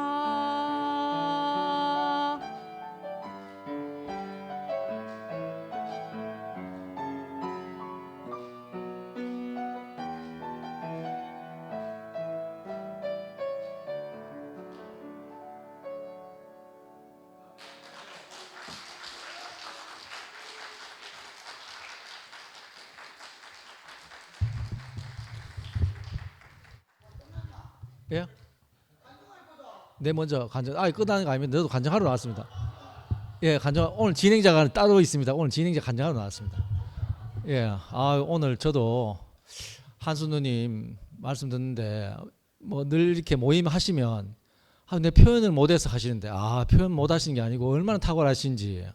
K: 예? 네, 먼저 간증. 끝나는 거 아니면 너도 간증하러 나왔습니다. 예, 간증. 오늘 진행자가 따로 있습니다. 오늘 진행자 간증하러 나왔습니다. 예, 오늘 저도 한수 누님 말씀 듣는데 뭐 늘 이렇게 모임 하시면 내 표현을 못해서 하시는데 표현 못 하시는 게 아니고 얼마나 탁월하신지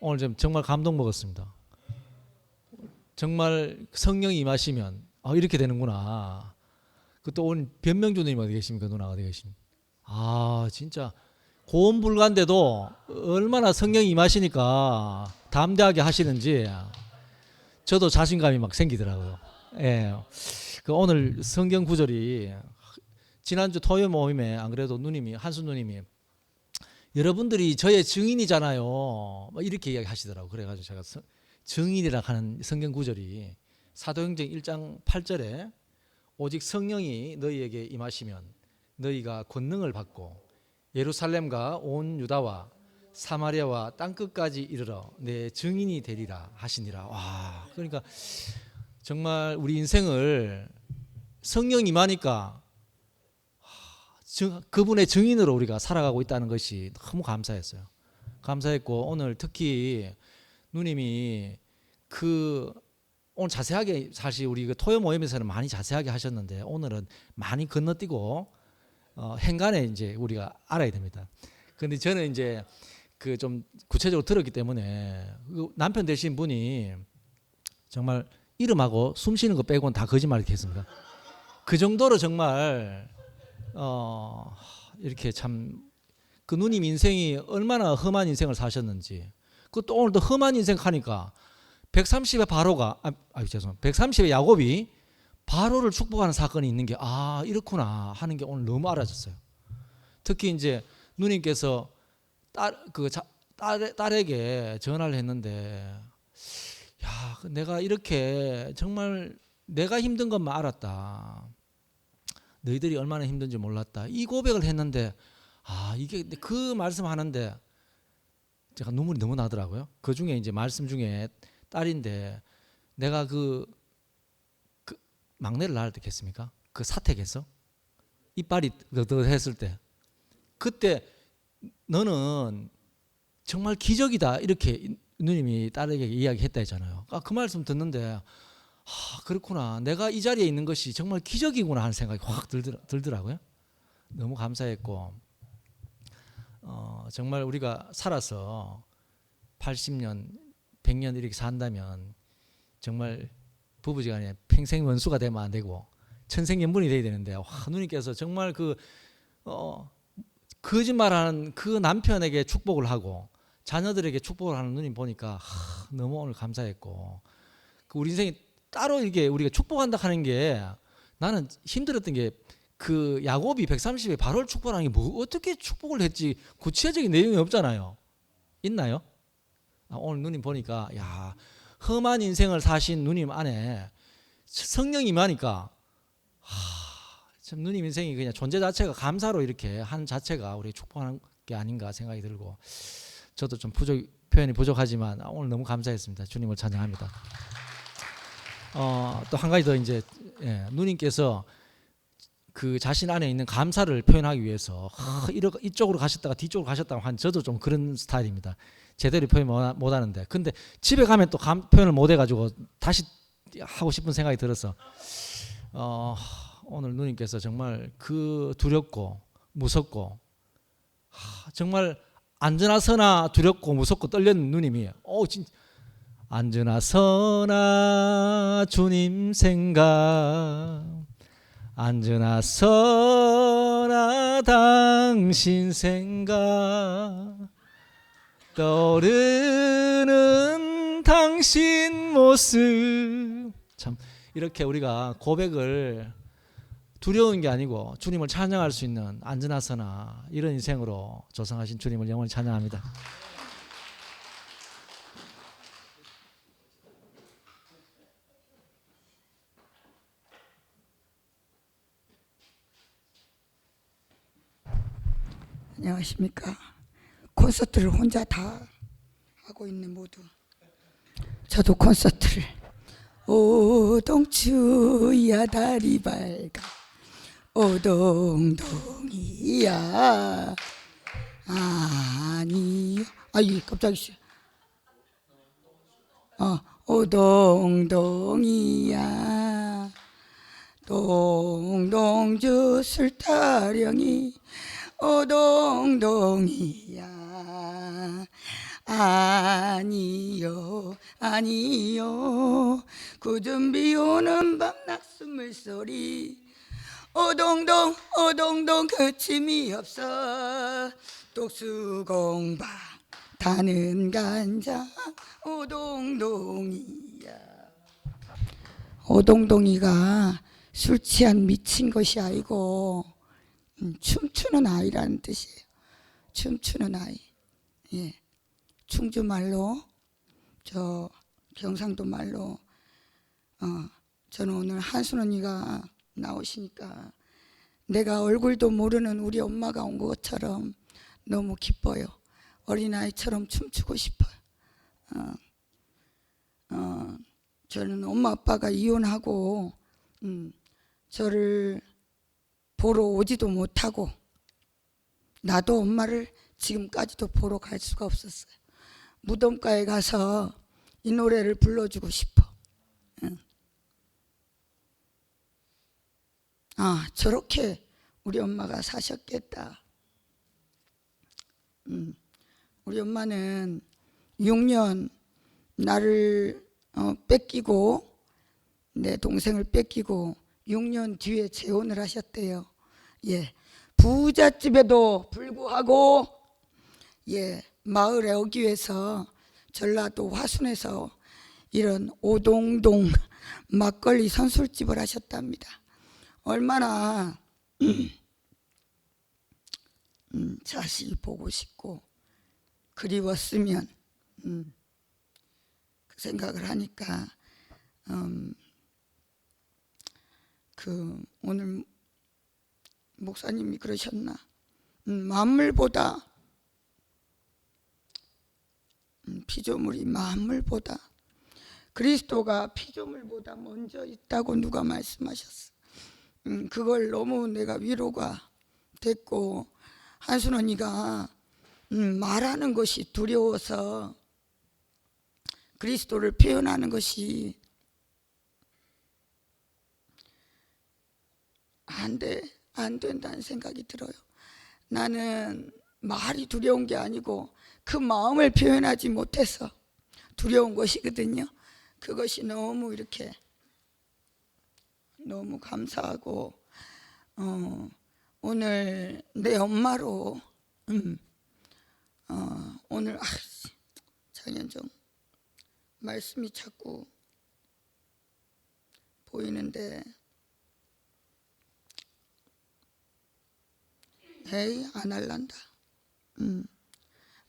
K: 오늘 좀 정말 감동 먹었습니다. 정말 성령이 임하시면 이렇게 되는구나. 또 오늘 변명주 누님 어디 계십니까? 누나 어디 계십니까? 진짜 고음 불가인데도 얼마나 성령이 임하시니까 담대하게 하시는지 저도 자신감이 막 생기더라고요. 예. 그 오늘 성경 구절이 지난주 토요 모임에 안 그래도 누님이 한수 누님이 여러분들이 저의 증인이잖아요. 이렇게 이야기하시더라고. 그래가지고 제가 증인이라 하는 성경 구절이 사도행전 1장 8절에 오직 성령이 너희에게 임하시면 너희가 권능을 받고 예루살렘과 온 유다와 사마리아와 땅끝까지 이르러 내 증인이 되리라 하시니라. 와, 그러니까 정말 우리 인생을 성령 임하니까 그분의 증인으로 우리가 살아가고 있다는 것이 너무 감사했어요. 감사했고 오늘 특히 누님이 오늘 자세하게 사실 우리 토요 모임에서는 많이 자세하게 하셨는데 오늘은 많이 건너뛰고 행간에 이제 우리가 알아야 됩니다. 그런데 저는 이제 좀 구체적으로 들었기 때문에 남편 되신 분이 정말 이름하고 숨 쉬는 거 빼고는 다 거짓말 이렇게 했습니다. 그 정도로 정말 이렇게 참 그 누님 인생이 얼마나 험한 인생을 사셨는지 그것도 오늘 또 험한 인생 하니까 130의 바로가 130의 야곱이 바로를 축복하는 사건이 있는 게 이렇구나 하는 게 오늘 너무 알아졌어요. 특히 이제 누님께서 딸에게 전화를 했는데 내가 이렇게 정말 내가 힘든 것만 알았다. 너희들이 얼마나 힘든지 몰랐다. 이 고백을 했는데 이게 그 말씀하는데 제가 눈물이 너무 나더라고요. 그 중에 이제 말씀 중에 딸인데 내가 그 막내를 낳을 때 했습니까? 그 사택에서 이빨이 했을 때 그때 너는 정말 기적이다 이렇게 누님이 딸에게 이야기했다 했잖아요. 그 말씀 듣는데 그렇구나. 내가 이 자리에 있는 것이 정말 기적이구나 하는 생각이 확 들더라고요. 너무 감사했고 정말 우리가 살아서 80년, 100년 이렇게 산다면 정말 부부지간에 평생 원수가 되면 안 되고 천생연분이 돼야 되는데 누님께서 정말 거짓말하는 그 남편에게 축복을 하고 자녀들에게 축복을 하는 누님 보니까 너무 오늘 감사했고 우리 인생이 따로 이렇게 우리가 축복한다 하는 게 나는 힘들었던 게 그 야곱이 130에 바로를 축복하는 게 뭐 어떻게 축복을 했지 구체적인 내용이 없잖아요. 있나요? 오늘 누님 보니까 야 험한 인생을 사신 누님 안에 성령이 임하니까 참 누님 인생이 그냥 존재 자체가 감사로 이렇게 한 자체가 우리 축복하는 게 아닌가 생각이 들고 저도 좀 표현이 부족하지만 오늘 너무 감사했습니다. 주님을 찬양합니다. 또 한 가지 더 이제 누님께서 그 자신 안에 있는 감사를 표현하기 위해서 이쪽으로 가셨다가 뒤쪽으로 가셨다고 한 저도 좀 그런 스타일입니다. 제대로 표현 못 하는데 근데 집에 가면 또 표현을 못 해가지고 다시 하고 싶은 생각이 들어서 오늘 누님께서 정말 그 두렵고 무섭고 정말 앉으나 서나 두렵고 무섭고 떨렸는 누님이 진짜 앉으나 서나 주님 생각 앉으나 서나 당신 생각 떠오르는 당신 모습 참 이렇게 우리가 고백을 두려운 게 아니고 주님을 찬양할 수 있는 앉으나 서나 이런 인생으로 조성하신 주님을 영원히 찬양합니다.
L: 안녕하십니까. 콘서트를 혼자 다 하고 있는 모두 저도 콘서트를 오동추야 다리 밝아 오동동이야 아니요 아이 갑자기 오동동이야 동동주 술타령이 오동동이야 아니요 아니요 굳은 비 오는 밤 낙수물 소리 오동동 오동동 그침이 없어 독수공방 타는 간장 오동동이야 오동동이가 술 취한 미친 것이 아니고 춤추는 아이라는 뜻이에요. 춤추는 아이. 예. 충주 말로 저 경상도 말로 저는 오늘 한순 언니가 나오시니까 내가 얼굴도 모르는 우리 엄마가 온 것처럼 너무 기뻐요. 어린아이처럼 춤추고 싶어요. 저는 엄마 아빠가 이혼하고 저를 보러 오지도 못하고 나도 엄마를 지금까지도 보러 갈 수가 없었어요. 무덤가에 가서 이 노래를 불러주고 싶어. 저렇게 우리 엄마가 사셨겠다. 우리 엄마는 6년 나를 뺏기고 내 동생을 뺏기고 6년 뒤에 재혼을 하셨대요. 예, 부잣집에도 불구하고 마을에 오기 위해서 전라도 화순에서 이런 오동동 막걸리 선술집을 하셨답니다. 얼마나 자식이 보고 싶고 그리웠으면 그 생각을 하니까 오늘 목사님이 그러셨나? 만물보다 피조물이 만물보다 그리스도가 피조물보다 먼저 있다고 누가 말씀하셨어. 그걸 너무 내가 위로가 됐고 한순 언니가 말하는 것이 두려워서 그리스도를 표현하는 것이 안 된다는 생각이 들어요. 나는 말이 두려운 게 아니고 그 마음을 표현하지 못해서 두려운 것이거든요. 그것이 너무 이렇게 너무 감사하고 오늘 내 엄마로 오늘 장현정 말씀이 자꾸 보이는데 에이 안 할란다.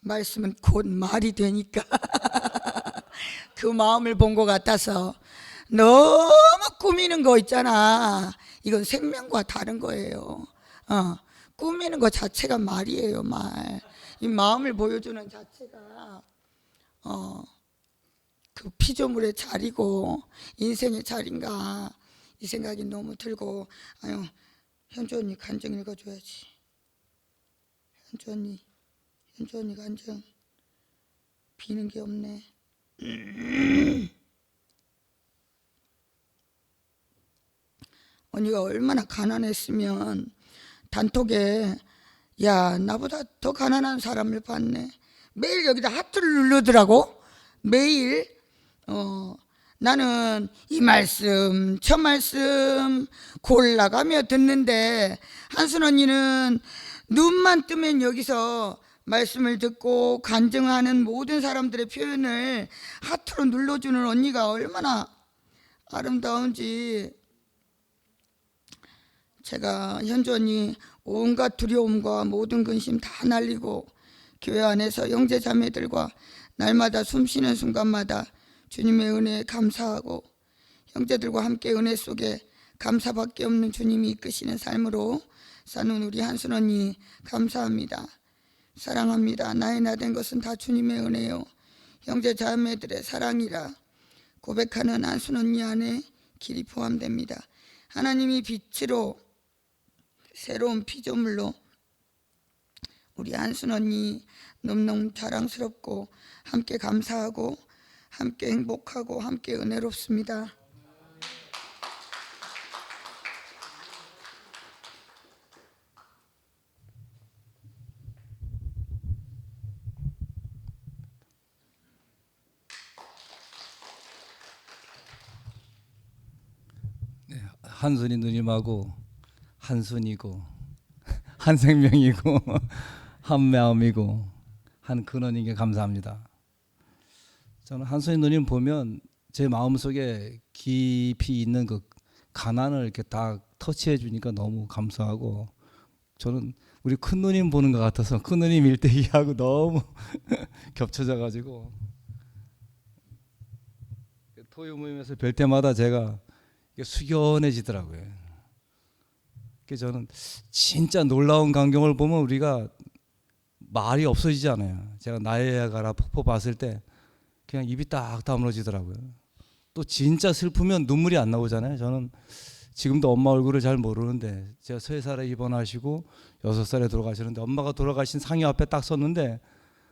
L: 말씀은 곧 말이 되니까 그 마음을 본 것 같아서 너무 꾸미는 거 있잖아. 이건 생명과 다른 거예요. 꾸미는 거 자체가 말이에요. 말. 이 마음을 보여주는 자체가 그 피조물의 자리고 인생의 자리인가 이 생각이 너무 들고. 아유, 현주 언니 간증 읽어줘야지. 현주 언니 간증 비는 게 없네. 언니가 얼마나 가난했으면 단톡에 야 나보다 더 가난한 사람을 봤네. 매일 여기다 하트를 누르더라고. 매일 나는 이 말씀 저 말씀 골라가며 듣는데 한순 언니는 눈만 뜨면 여기서 말씀을 듣고 간증하는 모든 사람들의 표현을 하트로 눌러주는 언니가 얼마나 아름다운지. 제가 현주 언니 온갖 두려움과 모든 근심 다 날리고 교회 안에서 형제 자매들과 날마다 숨쉬는 순간마다 주님의 은혜에 감사하고 형제들과 함께 은혜 속에 감사밖에 없는 주님이 이끄시는 삶으로 사는 우리 한순 언니 감사합니다. 사랑합니다. 나의 나 된 것은 다 주님의 은혜요 형제 자매들의 사랑이라 고백하는 한순 언니 안에 길이 포함됩니다. 하나님이 빛으로 새로운 피조물로 우리 한순 언니 너무너무 자랑스럽고 함께 감사하고 함께 행복하고 함께 은혜롭습니다.
K: 한순이 누님하고 한순이고 한 생명이고 한 마음이고 한 근원이게 감사합니다. 저는 한순이 누님 보면 제 마음속에 깊이 있는 그 가난을 이렇게 다 터치해 주니까 너무 감사하고, 저는 우리 큰 누님 보는 것 같아서 큰 누님 일대기하고 너무 겹쳐져 가지고 토요 모임에서 뵐 때마다 제가 숙연해지더라고요. 그래서 저는 진짜 놀라운 광경을 보면 우리가 말이 없어지지 않아요. 제가 나이아가라 폭포 봤을 때 그냥 입이 딱 다물어지더라고요. 또 진짜 슬프면 눈물이 안 나오잖아요. 저는 지금도 엄마 얼굴을 잘 모르는데, 제가 3살에 입원하시고 6살에 돌아가시는데 엄마가 돌아가신 상이 앞에 딱 섰는데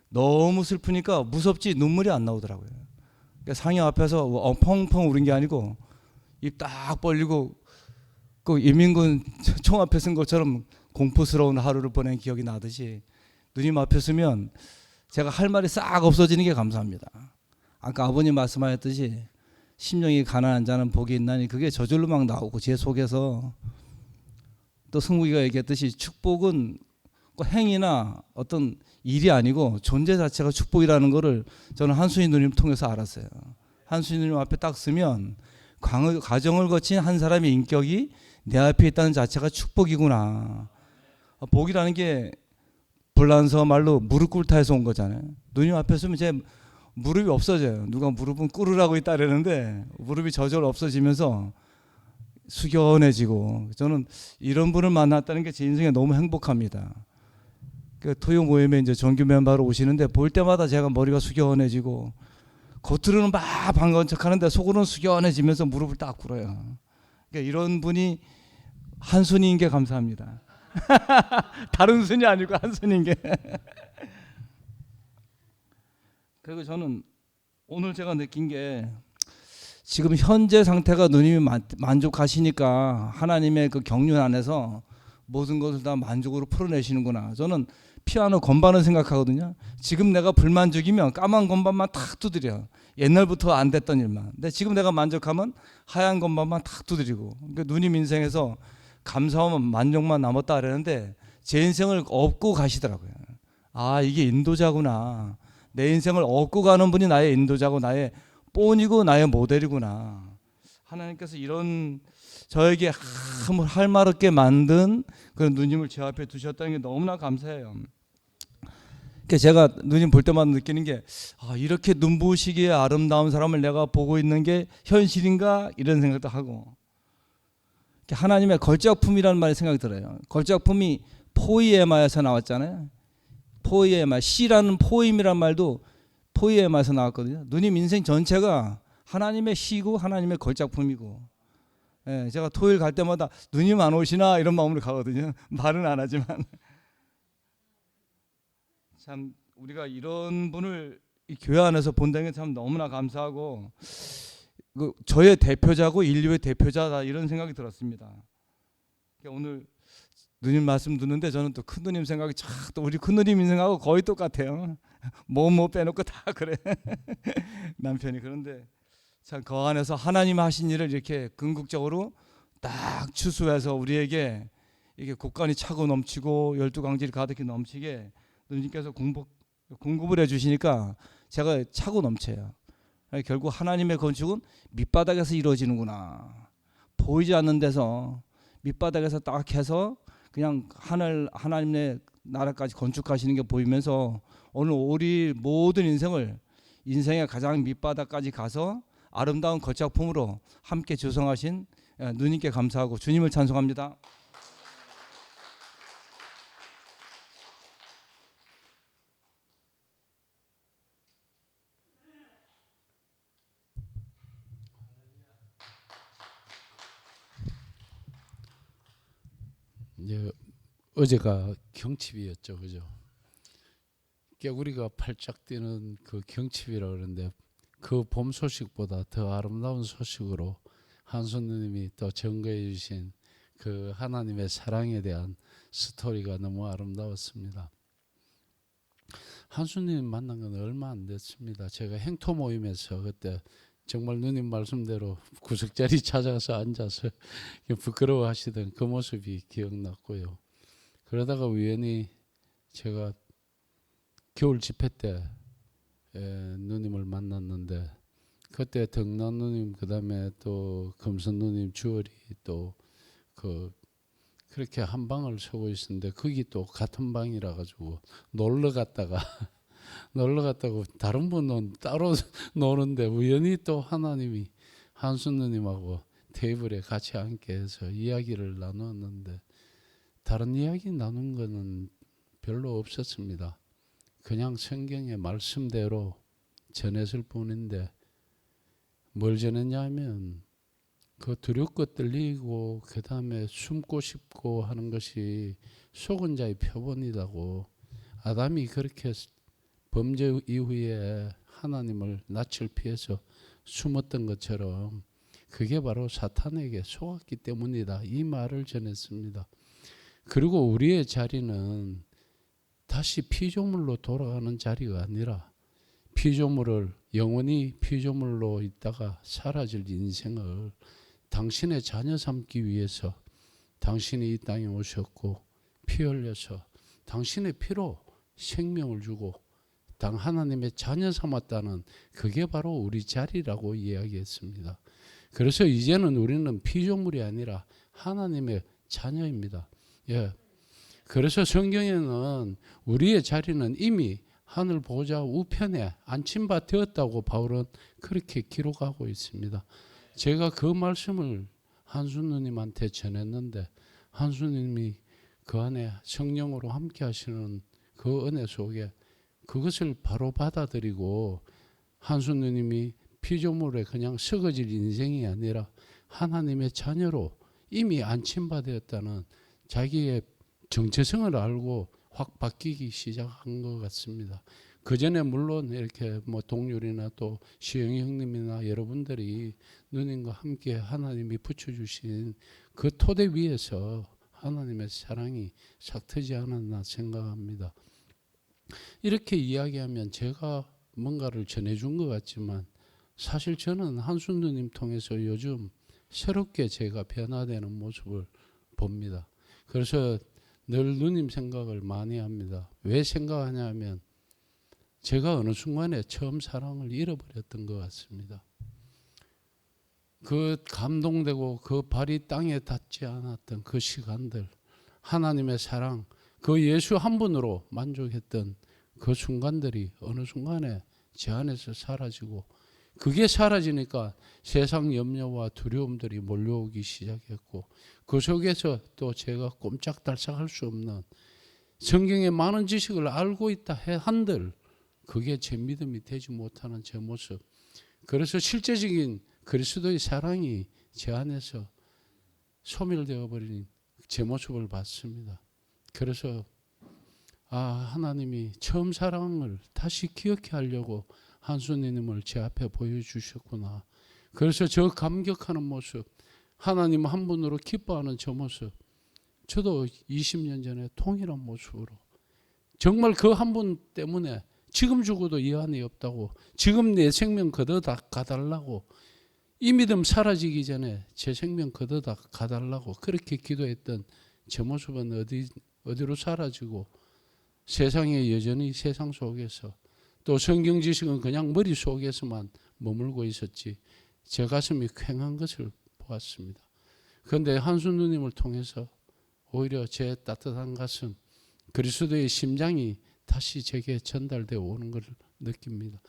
K: 너무 슬프니까 무섭지 눈물이 안 나오더라고요. 그러니까 상이 앞에서 펑펑 울은 게 아니고 입 딱 벌리고 그 인민군 총 앞에 쓴 것처럼 공포스러운 하루를 보낸 기억이 나듯이 누님 앞에 서면 제가 할 말이 싹 없어지는 게 감사합니다. 아까 아버님 말씀하셨듯이 심령이 가난한 자는 복이 있나니, 그게 저절로 막 나오고 제 속에서. 또 승국이가 얘기했듯이 축복은 행위나 어떤 일이 아니고 존재 자체가 축복이라는 거를 저는 한순이 누님 통해서 알았어요. 한순이 누님 앞에 딱 서면 과정을 거친 한 사람의 인격이 내 앞에 있다는 자체가 축복이구나. 복이라는 게 불란서 말로 무릎 꿇다에서 온 거잖아요. 누님 앞에 서면 제 무릎이 없어져요. 누가 무릎은 꿇으라고 있다 그러는데 무릎이 저절로 없어지면서 숙연해지고, 저는 이런 분을 만났다는 게 제 인생에 너무 행복합니다. 그 토요 모임에 이제 정규 멤버로 오시는데 볼 때마다 제가 머리가 숙연해지고, 겉으로는 막 반가운 척하는데 속으로는 숙연해지면서 무릎을 딱 꿇어요. 그러니까 이런 분이 한순이인 게 감사합니다. 다른 순이 아니고 한순이인 게. 그리고 저는 오늘 제가 느낀 게, 지금 현재 상태가 누님이 만족하시니까 하나님의 그 경륜 안에서 모든 것을 다 만족으로 풀어내시는구나. 저는 피아노 건반을 생각하거든요. 지금 내가 불만족이면 까만 건반만 탁 두드려. 옛날부터 안 됐던 일만. 근데 지금 내가 만족하면 하얀 건반만 탁 두드리고. 그러니까 누님 인생에서 감사하면 만족만 남았다 그러는데 제 인생을 업고 가시더라고요. 아, 이게 인도자구나. 내 인생을 업고 가는 분이 나의 인도자고 나의 본이고 나의 모델이구나.
M: 하나님께서 이런 저에게 할 말 없게 만든 그런 누님을 제 앞에 두셨다는 게 너무나 감사해요. 그러니까 제가 누님 볼 때마다 느끼는 게 이렇게 눈부시게 아름다운 사람을 내가 보고 있는 게 현실인가 이런 생각도 하고, 하나님의 걸작품이라는 말이 생각이 들어요. 걸작품이 포이에마에서 나왔잖아요. 포이에마, 시라는 포임이란 말도 포이에마에서 나왔거든요. 누님 인생 전체가 하나님의 시고 하나님의 걸작품이고, 제가 토요일 갈 때마다 누님 안 오시나 이런 마음으로 가거든요. 말은 안 하지만. 참 우리가 이런 분을 이 교회 안에서 본다는 게 참 너무나 감사하고, 저의 대표자고 인류의 대표자다 이런 생각이 들었습니다. 그러니까 오늘 누님 말씀 듣는데 저는 또 큰 누님 생각이 또 우리 큰 누님 인생하고 거의 똑같아요. 뭐 빼놓고 다 그래. 남편이. 그런데 참 그 안에서 하나님 하신 일을 이렇게 궁극적으로 딱 추수해서 우리에게 이게 곳간이 차고 넘치고 12강질이 가득히 넘치게 누님께서 공급을 해주시니까 제가 차고 넘쳐요. 결국 하나님의 건축은 밑바닥에서 이루어지는구나. 보이지 않는 데서 밑바닥에서 딱 해서 그냥 하나님의 나라까지 건축하시는 게 보이면서 오늘 우리 모든 인생의 가장 밑바닥까지 가서 아름다운 걸작품으로 함께 조성하신 누님께 감사하고 주님을 찬송합니다.
N: 이제 어제가 경칩이었죠, 그죠? 우리가 팔짝 뛰는 그 경칩이라 그러는데 그 봄 소식보다 더 아름다운 소식으로 한순 누님이 또 증거해 주신 그 하나님의 사랑에 대한 스토리가 너무 아름다웠습니다. 한순 누님 만난 건 얼마 안 됐습니다. 제가 행토 모임에서 그때 정말 누님 말씀대로 구석자리 찾아서 앉아서 부끄러워하시던 그 모습이 기억났고요. 그러다가 우연히 제가 겨울 집회 때 누님을 만났는데 그때 덕난 누님, 그다음에 또 금선 누님, 주월이 또 그렇게 한 방을 서고 있었는데 거기 또 같은 방이라 가지고 놀러 갔다가 다른 분은 따로 노는데 우연히 또 하나님이 한순 누님하고 테이블에 같이 앉게 해서 이야기를 나눴는데 다른 이야기 나눈 거는 별로 없었습니다. 그냥 성경의 말씀대로 전했을 뿐인데 뭘 전했냐 하면 그 두렵고 떨리고 그 다음에 숨고 싶고 하는 것이 속은 자의 표본이라고, 아담이 그렇게 범죄 이후에 하나님을 낯을 피해서 숨었던 것처럼 그게 바로 사탄에게 속았기 때문이다, 이 말을 전했습니다. 그리고 우리의 자리는 다시 피조물로 돌아가는 자리가 아니라 피조물을 영원히 피조물로 있다가 사라질 인생을 당신의 자녀 삼기 위해서 당신이 이 땅에 오셨고 피 흘려서 당신의 피로 생명을 주고 당 하나님의 자녀 삼았다는 그게 바로 우리 자리라고 이야기했습니다. 그래서 이제는 우리는 피조물이 아니라 하나님의 자녀입니다. 예. 그래서 성경에는 우리의 자리는 이미 하늘 보좌 우편에 앉힌 바 되었다고 바울은 그렇게 기록하고 있습니다. 제가 그 말씀을 한순 누님한테 전했는데 한순 누님이 그 안에 성령으로 함께 하시는 그 은혜 속에 그것을 바로 받아들이고 한순 누님이 피조물에 그냥 썩어질 인생이 아니라 하나님의 자녀로 이미 앉힌 바 되었다는 자기의 정체성을 알고 확 바뀌기 시작한 것 같습니다. 그 전에 물론 이렇게 동률이나 또 시영이 형님이나 여러분들이 누님과 함께 하나님이 붙여주신 그 토대 위에서 하나님의 사랑이 싹트지 않았나 생각합니다. 이렇게 이야기하면 제가 뭔가를 전해준 것 같지만 사실 저는 한순 누님 통해서 요즘 새롭게 제가 변화되는 모습을 봅니다. 그래서 늘 누님 생각을 많이 합니다. 왜 생각하냐 하면 제가 어느 순간에 처음 사랑을 잃어버렸던 것 같습니다. 그 감동되고 그 발이 땅에 닿지 않았던 그 시간들, 하나님의 사랑, 그 예수 한 분으로 만족했던 그 순간들이 어느 순간에 제 안에서 사라지고, 그게 사라지니까 세상 염려와 두려움들이 몰려오기 시작했고, 그 속에서 또 제가 꼼짝달싹할 수 없는 성경의 많은 지식을 알고 있다 한들 그게 제 믿음이 되지 못하는 제 모습, 그래서 실제적인 그리스도의 사랑이 제 안에서 소멸되어 버린 제 모습을 봤습니다. 그래서 하나님이 처음 사랑을 다시 기억해 하려고 한수님을 제 앞에 보여주셨구나. 그래서 저 감격하는 모습, 하나님 한 분으로 기뻐하는 저 모습, 저도 20년 전에 통일한 모습으로 정말 그 한 분 때문에 지금 죽어도 이한이 없다고, 지금 내 생명 걷어다 가달라고, 이 믿음 사라지기 전에 제 생명 걷어다 가달라고 그렇게 기도했던 제 모습은 어디로 사라지고, 세상에 여전히 세상 속에서, 또 성경 지식은 그냥 머릿속에서만 머물고 있었지 제 가슴이 퀭한 것을 보았습니다. 그런데 한수 누님을 통해서 오히려 제 따뜻한 가슴, 그리스도의 심장이 다시 제게 전달되어 오는 것을 느낍니다.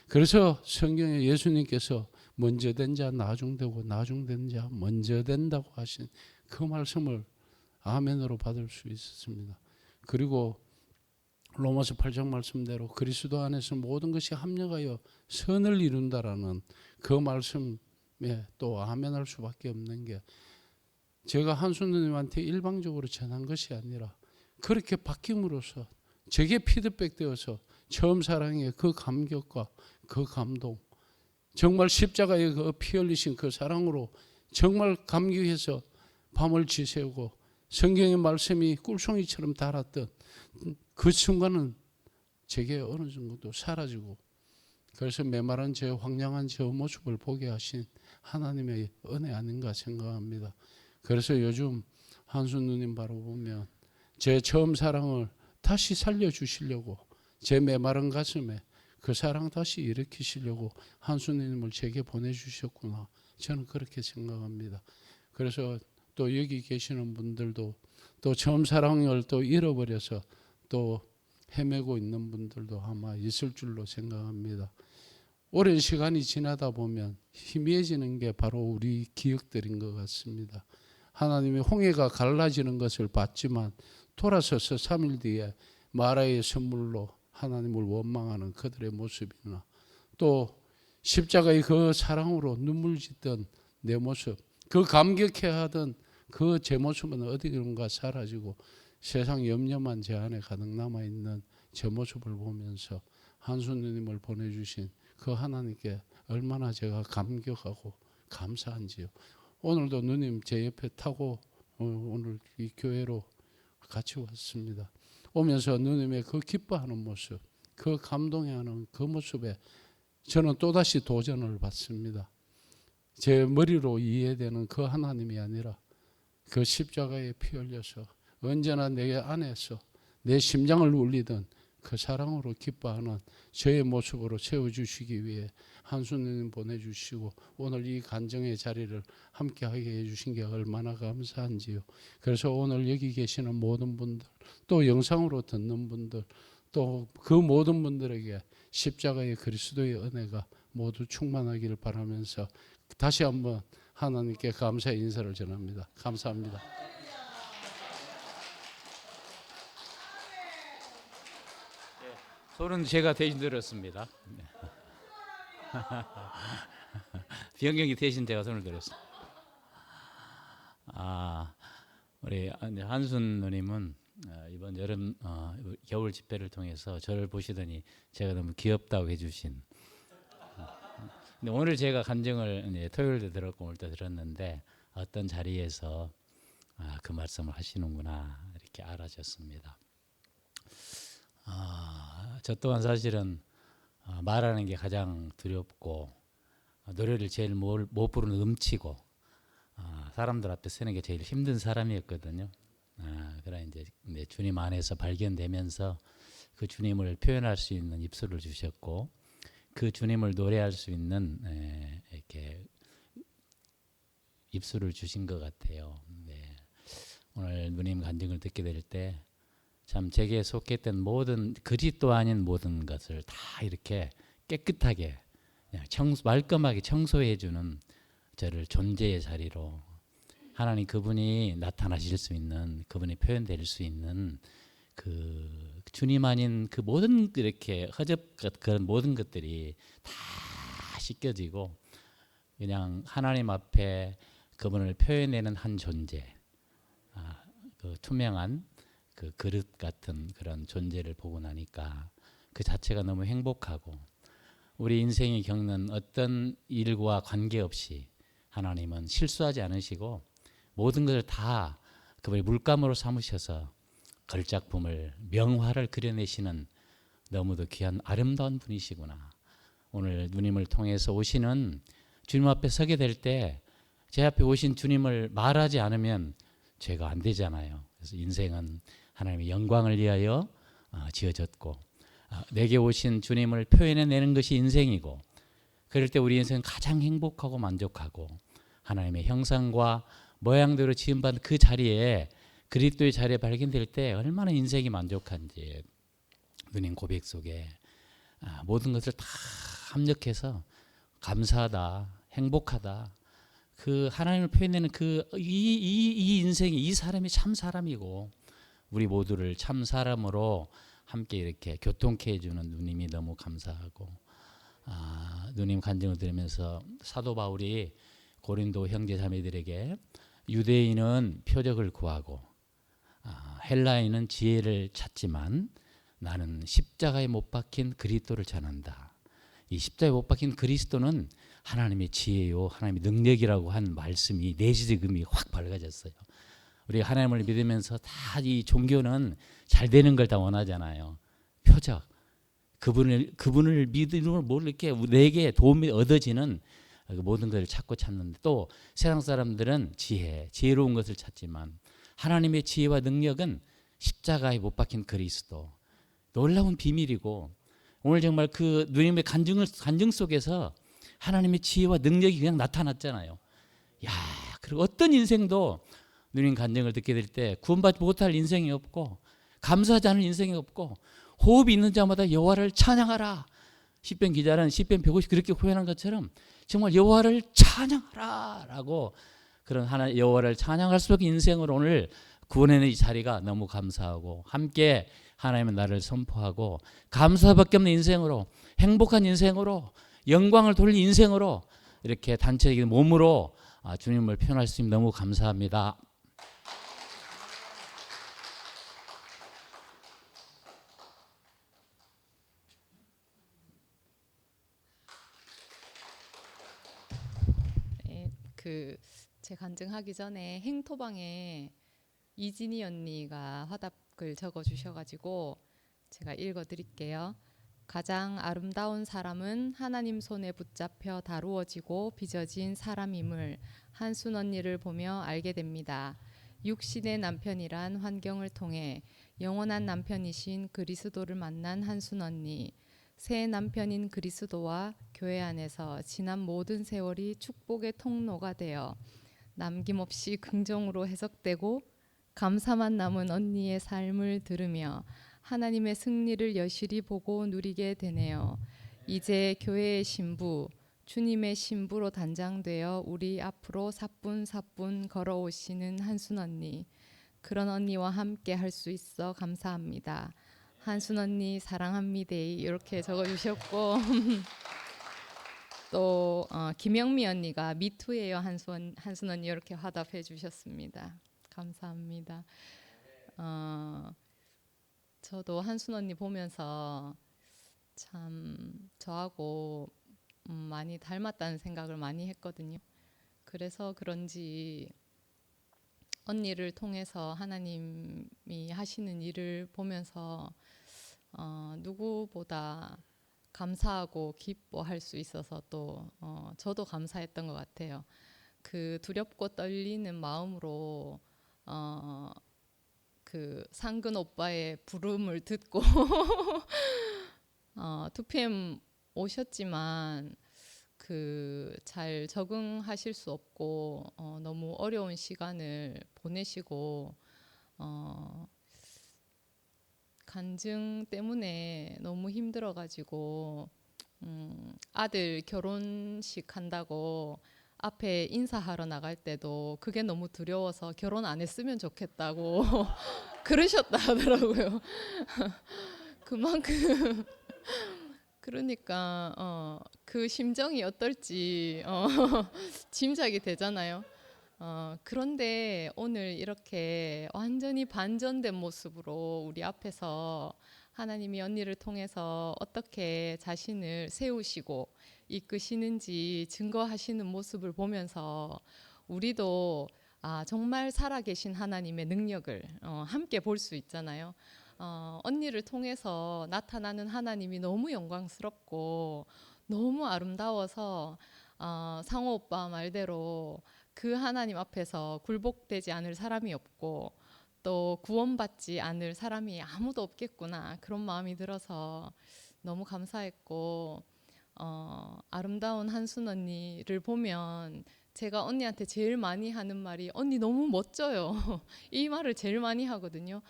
N: 그래서 성경에 예수님께서 먼저 된 자 나중되고 나중된 자 먼저 된다고 하신 그 말씀을 아멘으로 받을 수 있었습니다. 그리고 로마서 8장 말씀대로 그리스도 안에서 모든 것이 합력하여 선을 이룬다라는 그 말씀에 또 아멘할 수밖에 없는 게, 제가 한수 누님한테 일방적으로 전한 것이 아니라 그렇게 바뀜으로써 제게 피드백되어서 처음 사랑의 그 감격과 그 감동, 정말 십자가에 그 피 흘리신 그 사랑으로 정말 감격해서 밤을 지새우고 성경의 말씀이 꿀송이처럼 달았던 그 순간은 제게 어느 정도 사라지고, 그래서 메마른 제 황량한 제 모습을 보게 하신 하나님의 은혜 아닌가 생각합니다. 그래서 요즘 한수 누님 바로 보면 제 처음 사랑을 다시 살려주시려고, 제 메마른 가슴에 그 사랑 다시 일으키시려고 한수 누님을 제게 보내주셨구나, 저는 그렇게 생각합니다. 그래서 또 여기 계시는 분들도 또 처음 사랑을 또 잃어버려서 또 헤매고 있는 분들도 아마 있을 줄로 생각합니다. 오랜 시간이 지나다 보면 희미해지는 게 바로 우리 기억들인 것 같습니다. 하나님의 홍해가 갈라지는 것을 봤지만 돌아서서 3일 뒤에 마라의 선물로 하나님을 원망하는 그들의 모습이나, 또 십자가의 그 사랑으로 눈물 짓던 내 모습, 그 감격해하던 그 제 모습은 어디론가 사라지고 세상 염려만 제 안에 가득 남아있는 제 모습을 보면서 한수 누님을 보내주신 그 하나님께 얼마나 제가 감격하고 감사한지요. 오늘도 누님 제 옆에 타고 오늘 이 교회로 같이 왔습니다. 오면서 누님의 그 기뻐하는 모습, 그 감동해하는 그 모습에 저는 또다시 도전을 받습니다. 제 머리로 이해되는 그 하나님이 아니라 그 십자가에 피 흘려서 언제나 내 안에서 내 심장을 울리던 그 사랑으로 기뻐하는 저의 모습으로 세워주시기 위해 한수님 보내주시고 오늘 이 간증의 자리를 함께하게 해주신 게 얼마나 감사한지요. 그래서 오늘 여기 계시는 모든 분들, 또 영상으로 듣는 분들, 또 그 모든 분들에게 십자가의 그리스도의 은혜가 모두 충만하기를 바라면서 다시 한번 하나님께 감사의 인사를 전합니다. 감사합니다.
B: 손은 제가 대신 들었습니다. 비영경이 대신 제가 손을 들었습니다. 우리 한순 누님은 이번 여름 겨울 집회를 통해서 저를 보시더니 제가 너무 귀엽다고 해주신. 근데 오늘 제가 간증을 토요일도 들었고 오늘도 들었는데 어떤 자리에서 그 말씀을 하시는구나 이렇게 알아졌습니다. 저 또한 사실은 말하는 게 가장 두렵고 노래를 제일 못 부르는 음치고 사람들 앞에 서는 게 제일 힘든 사람이었거든요. 그러나 이제 주님 안에서 발견되면서 그 주님을 표현할 수 있는 입술을 주셨고 그 주님을 노래할 수 있는 이렇게
O: 입술을 주신 것 같아요. 네. 오늘 누님 간증을 듣게 될 때 참 제게 속했던 모든 그리스도 아닌 모든 것을 다 이렇게 깨끗하게 그냥 말끔하게 청소해 주는 저를 존재의 자리로 하나님 그분이 나타나실 수 있는 그분이 표현될 수 있는 그 주님 아닌 그 모든 이렇게 허접 그런 모든 것들이 다 씻겨지고 그냥 하나님 앞에 그분을 표현하는 한 존재, 그 투명한 그 그릇 같은 그런 존재를 보고 나니까 그 자체가 너무 행복하고 우리 인생이 겪는 어떤 일과 관계없이 하나님은 실수하지 않으시고 모든 것을 다 그분이 물감으로 삼으셔서 걸작품을 명화를 그려내시는 너무도 귀한 아름다운 분이시구나. 오늘 누님을 통해서 오시는 주님 앞에 서게 될 때 제 앞에 오신 주님을 말하지 않으면 죄가 안 되잖아요. 그래서 인생은 하나님의 영광을 위하여 지어졌고 내게 오신 주님을 표현해내는 것이 인생이고 그럴 때 우리 인생은 가장 행복하고 만족하고 하나님의 형상과 모양대로 지음받은 그 자리에 그리스도의 자리에 발견될 때 얼마나 인생이 만족한지 누님 고백 속에 모든 것을 다 합력해서 감사하다, 행복하다. 그 하나님을 표현하는 이 인생이 이 사람이 참 사람이고 우리 모두를 참 사람으로 함께 이렇게 교통케 해주는 누님이 너무 감사하고 누님 간증을 들으면서 사도 바울이 고린도 형제 자매들에게 유대인은 표적을 구하고 헬라인은 지혜를 찾지만 나는 십자가에 못 박힌 그리스도를 전한다. 이 십자가에 못 박힌 그리스도는 하나님의 지혜요 하나님의 능력이라고 한 말씀이 내시적음이 확 밝아졌어요. 우리가 하나님을 믿으면서 다 이 종교는 잘 되는 걸 다 원하잖아요. 표적 그분을 믿으면 뭘 이렇게 내게 도움이 얻어지는 모든 것을 찾는데 또 세상 사람들은 지혜로운 것을 찾지만 하나님의 지혜와 능력은 십자가에 못 박힌 그리스도 놀라운 비밀이고 오늘 정말 그 누님의 간증 속에서 하나님의 지혜와 능력이 그냥 나타났잖아요. 야, 그리고 어떤 인생도 누님 간증을 듣게 될 때 구원받지 못할 인생이 없고 감사하지 않을 인생이 없고 호흡이 있는 자마다 여호와를 찬양하라. 시편 기자는 시편 150 그렇게 표현한 것처럼 정말 여호와를 찬양하라라고 그런 하나 여호와를 찬양할 수밖에 인생으로 오늘 구원의 이 자리가 너무 감사하고 함께 하나님의 나를 선포하고 감사밖에 없는 인생으로 행복한 인생으로 영광을 돌린 인생으로 이렇게 단체적인 몸으로 주님을 표현할 수 있는 너무 감사합니다.
J: 제 간증하기 전에 행토방에 이진희 언니가 화답글 적어 주셔가지고 제가 읽어드릴게요. 가장 아름다운 사람은 하나님 손에 붙잡혀 다루어지고 빚어진 사람임을 한순 언니를 보며 알게 됩니다. 육신의 남편이란 환경을 통해 영원한 남편이신 그리스도를 만난 한순 언니. 새 남편인 그리스도와 교회 안에서 지난 모든 세월이 축복의 통로가 되어 남김없이 긍정으로 해석되고 감사만 남은 언니의 삶을 들으며 하나님의 승리를 여실히 보고 누리게 되네요. 이제 교회의 신부, 주님의 신부로 단장되어 우리 앞으로 사뿐사뿐 걸어오시는 한순 언니. 그런 언니와 함께 할 수 있어 감사합니다. 한순 언니 사랑합니다. 이렇게 적어주셨고 또 김영미 언니가 미투예요 한순 언니 이렇게 화답해 주셨습니다. 감사합니다. 저도 한순 언니 보면서 참 저하고 많이 닮았다는 생각을 많이 했거든요. 그래서 그런지 언니를 통해서 하나님이 하시는 일을 보면서 누구보다 감사하고 기뻐할 수 있어서 또 저도 감사했던 것 같아요. 그 두렵고 떨리는 마음으로 그 상근 오빠의 부름을 듣고 2PM 오셨지만 잘 적응하실 수 없고 너무 어려운 시간을 보내시고 간증 때문에 너무 힘들어가지고 아들 결혼식 한다고 앞에 인사하러 나갈 때도 그게 너무 두려워서 결혼 안 했으면 좋겠다고 그러셨다 하더라고요. 그만큼 그러니까 그 심정이 어떨지 짐작이 되잖아요. 그런데 오늘 이렇게 완전히 반전된 모습으로 우리 앞에서 하나님이 언니를 통해서 어떻게 자신을 세우시고 이끄시는지 증거하시는 모습을 보면서 우리도 정말 살아계신 하나님의 능력을 함께 볼 수 있잖아요. 언니를 통해서 나타나는 하나님이 너무 영광스럽고 너무 아름다워서 상호 오빠 말대로 그 하나님 앞에서 굴복되지 않을 사람이 없고 또 구원받지 않을 사람이 아무도 없겠구나, 그런 마음이 들어서 너무 감사했고 아름다운 한순 언니를 보면 제가 언니한테 제일 많이 하는 말이 언니 너무 멋져요. 이 말을 제일 많이 하거든요.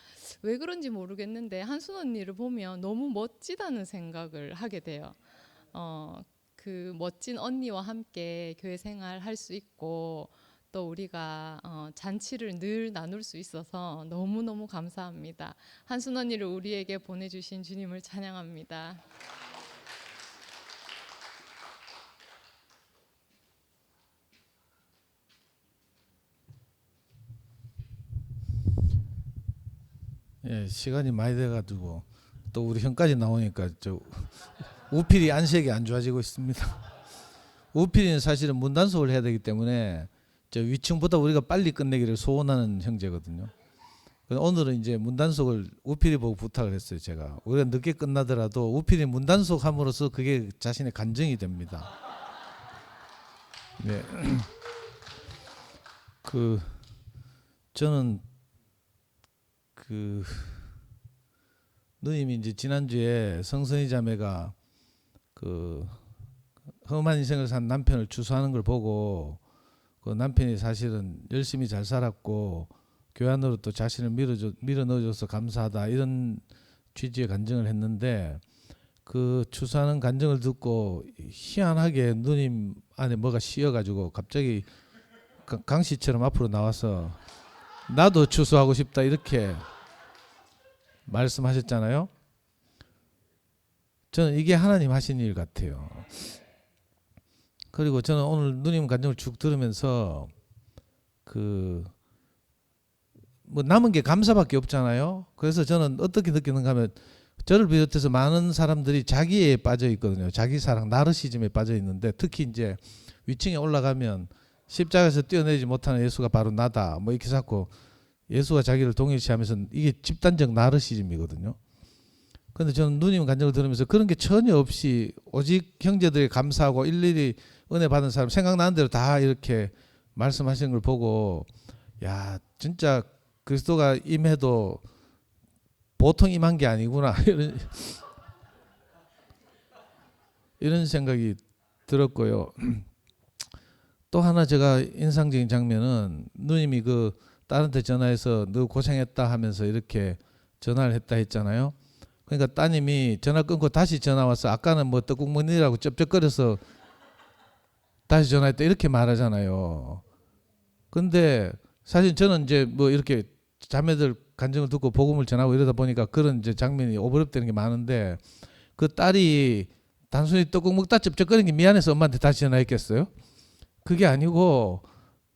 J: 왜 그런지 모르겠는데 한순 언니를 보면 너무 멋지다는 생각을 하게 돼요. 그 멋진 언니와 함께 교회 생활 할 수 있고 또 우리가 잔치를 늘 나눌 수 있어서 너무너무 감사합니다. 한순 언니를 우리에게 보내주신 주님을 찬양합니다.
F: 예, 시간이 많이 돼가지고 또 우리 형까지 나오니까 저 우필이 안색이 안 좋아지고 있습니다. 우필이는 사실은 문단속을 해야 되기 때문에 저 위층보다 우리가 빨리 끝내기를 소원하는 형제거든요. 오늘은 이제 문단속을 우필이 보고 부탁을 했어요. 제가 우리가 늦게 끝나더라도 우필이 문단속 함으로써 그게 자신의 간증이 됩니다. 네. 저는 누님이 이제 지난주에 성선이 자매가 험한 인생을 산 남편을 추수하는 걸 보고 그 남편이 사실은 열심히 잘 살았고 교회 안으로 또 자신을 밀어 넣어줘서 감사하다, 이런 취지의 간증을 했는데 그 추수하는 간증을 듣고 희한하게 누님 안에 뭐가 씌어가지고 갑자기 강씨처럼 앞으로 나와서 나도 추수하고 싶다 이렇게 말씀하셨잖아요. 저는 이게 하나님 하신 일 같아요. 그리고 저는 오늘 누님 간증을 쭉 들으면서 뭐 남은 게 감사밖에 없잖아요. 그래서 저는 어떻게 느끼는가 하면 저를 비롯해서 많은 사람들이 자기에 빠져 있거든요. 자기 사랑, 나르시즘에 빠져 있는데 특히 이제 위층에 올라가면 십자가에서 뛰어내리지 못하는 예수가 바로 나다, 뭐 이렇게 자꾸 예수가 자기를 동일시하면서 이게 집단적 나르시즘이거든요. 그런데 저는 누님 간증을 들으면서 그런 게 전혀 없이 오직 형제들이 감사하고 일일이 은혜 받은 사람 생각나는 대로 다 이렇게 말씀하시는 걸 보고 야, 진짜 그리스도가 임해도 보통 임한 게 아니구나 이런 생각이 들었고요. 또 하나 제가 인상적인 장면은 누님이 딸한테 전화해서 너 고생했다 하면서 이렇게 전화를 했다 했잖아요. 그러니까 따님이 전화 끊고 다시 전화 와서 아까는 뭐 떡국 먹느라고 쩝쩝거려서 다시 전화했다 이렇게 말하잖아요. 근데 사실 저는 이제 뭐 이렇게 자매들 간증을 듣고 복음을 전하고 이러다 보니까 그런 이제 장면이 오버랩되는 게 많은데 그 딸이 단순히 떡국 먹다 쩝쩝거리는 게 미안해서 엄마한테 다시 전화했겠어요? 그게 아니고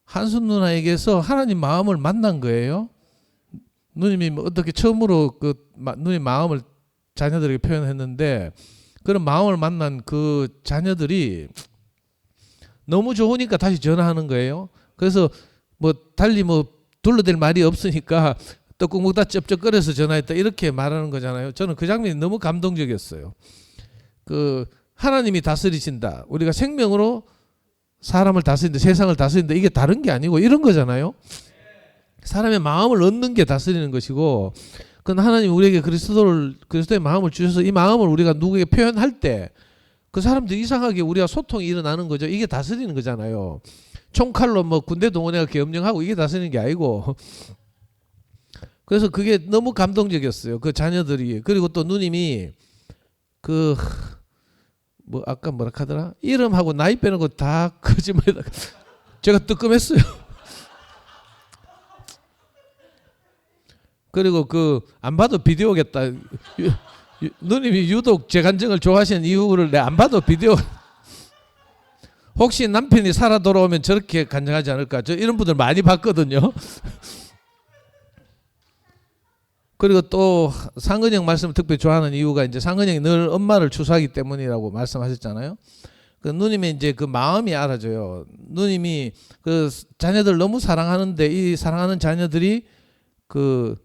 F: 한순 누나에게서 하나님 마음을 만난 거예요. 누님이 어떻게 처음으로 누님 마음을 자녀들에게 표현했는데 그런 마음을 만난 그 자녀들이 너무 좋으니까 다시 전화하는 거예요. 그래서 뭐 달리 뭐 둘러댈 말이 없으니까 떡국 먹다 쩝쩝거려서 전화했다 이렇게 말하는 거잖아요. 저는 그 장면이 너무 감동적이었어요. 하나님이 다스리신다. 우리가 생명으로 사람을 다스린다, 세상을 다스린다, 이게 다른 게 아니고 이런 거잖아요. 사람의 마음을 얻는 게 다스리는 것이고, 그건 하나님 우리에게 그리스도의 마음을 주셔서 이 마음을 우리가 누구에게 표현할 때
P: 그 사람들 이상하게 우리가 소통이 일어나는 거죠. 이게 다스리는 거잖아요. 총칼로 뭐 군대 동원해가 계엄령하고 이게 다스리는 게 아니고. 그래서 그게 너무 감동적이었어요. 그 자녀들이. 그리고 또 누님이 그 뭐 아까 뭐라 하더라? 이름하고 나이 빼는 거 다 거짓말이다. 제가 뜨끔했어요. 그리고 그 안 봐도 비디오겠다. 누님이 유독 제 간증을 좋아하시는 이유를 내가 안 봐도 비디오. 혹시 남편이 살아 돌아오면 저렇게 간증하지 않을까? 저 이런 분들 많이 봤거든요. 그리고 또 상은영 말씀을 특별히 좋아하는 이유가 이제 상은영이 늘 엄마를 추수하기 때문이라고 말씀하셨잖아요. 그 누님의 이제 그 마음이 알아져요. 누님이 그 자녀들 너무 사랑하는데 이 사랑하는 자녀들이 그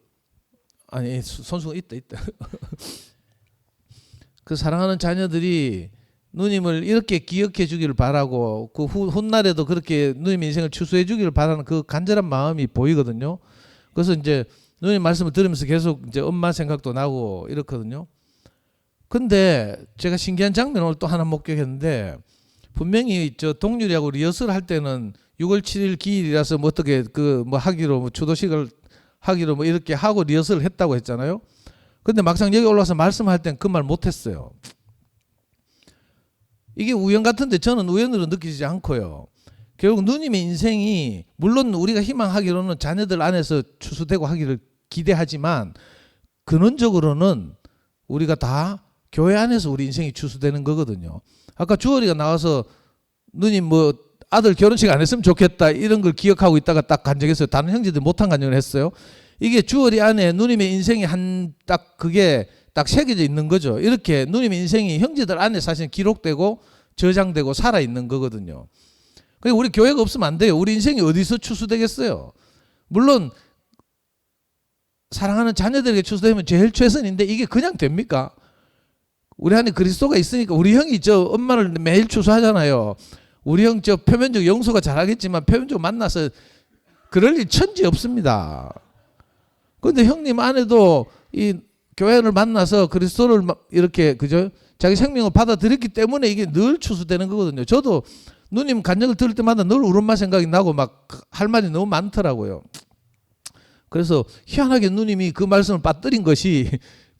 P: 아니 손수가 있다. 그 사랑하는 자녀들이 누님을 이렇게 기억해 주기를 바라고 그 훗날에도 그렇게 누님 인생을 추수해 주기를 바라는 그 간절한 마음이 보이거든요. 그래서 이제 누님 말씀을 들으면서 계속 이제 엄마 생각도 나고 이렇거든요. 근데 제가 신기한 장면을 오늘 또 하나 목격했는데 분명히 저 동률이하고 리허설 할 때는 6월 7일 기일이라서 뭐 어떻게 그 뭐 하기로 뭐 추도식을 하기로 뭐 이렇게 하고 리허설을 했다고 했잖아요. 근데 막상 여기 올라와서 말씀할 땐 그 말 못했어요. 이게 우연 같은데 저는 우연으로 느끼지 않고요. 결국 누님의 인생이 물론 우리가 희망하기로는 자녀들 안에서 추수되고 하기를 기대하지만 근원적으로는 우리가 다 교회 안에서 우리 인생이 추수되는 거거든요. 아까 주월이가 나와서 누님 뭐 아들 결혼식 안 했으면 좋겠다 이런 걸 기억하고 있다가 딱 간증했어요. 다른 형제들 못한 간증을 했어요. 이게 주월이 안에 누님의 인생이 한 딱 그게 딱 새겨져 있는 거죠. 이렇게 누님의 인생이 형제들 안에 사실 기록되고 저장되고 살아있는 거거든요. 그러니까 우리 교회가 없으면 안 돼요. 우리 인생이 어디서 추수되겠어요. 물론 사랑하는 자녀들에게 추수되면 제일 최선인데 이게 그냥 됩니까? 우리 안에 그리스도가 있으니까 우리 형이 저 엄마를 매일 추수하잖아요. 우리 형 저 표면적 용서가 잘하겠지만 표면적으로 만나서 그럴 일 천지 없습니다. 그런데 형님 안에도 이 교회를 만나서 그리스도를 이렇게 그죠? 자기 생명을 받아들였기 때문에 이게 늘 추수되는 거거든요. 저도 누님 간증을 들을 때마다 늘 우리 엄마 생각이 나고 막 할 말이 너무 많더라고요. 그래서 희한하게 누님이 그 말씀을 빠뜨린 것이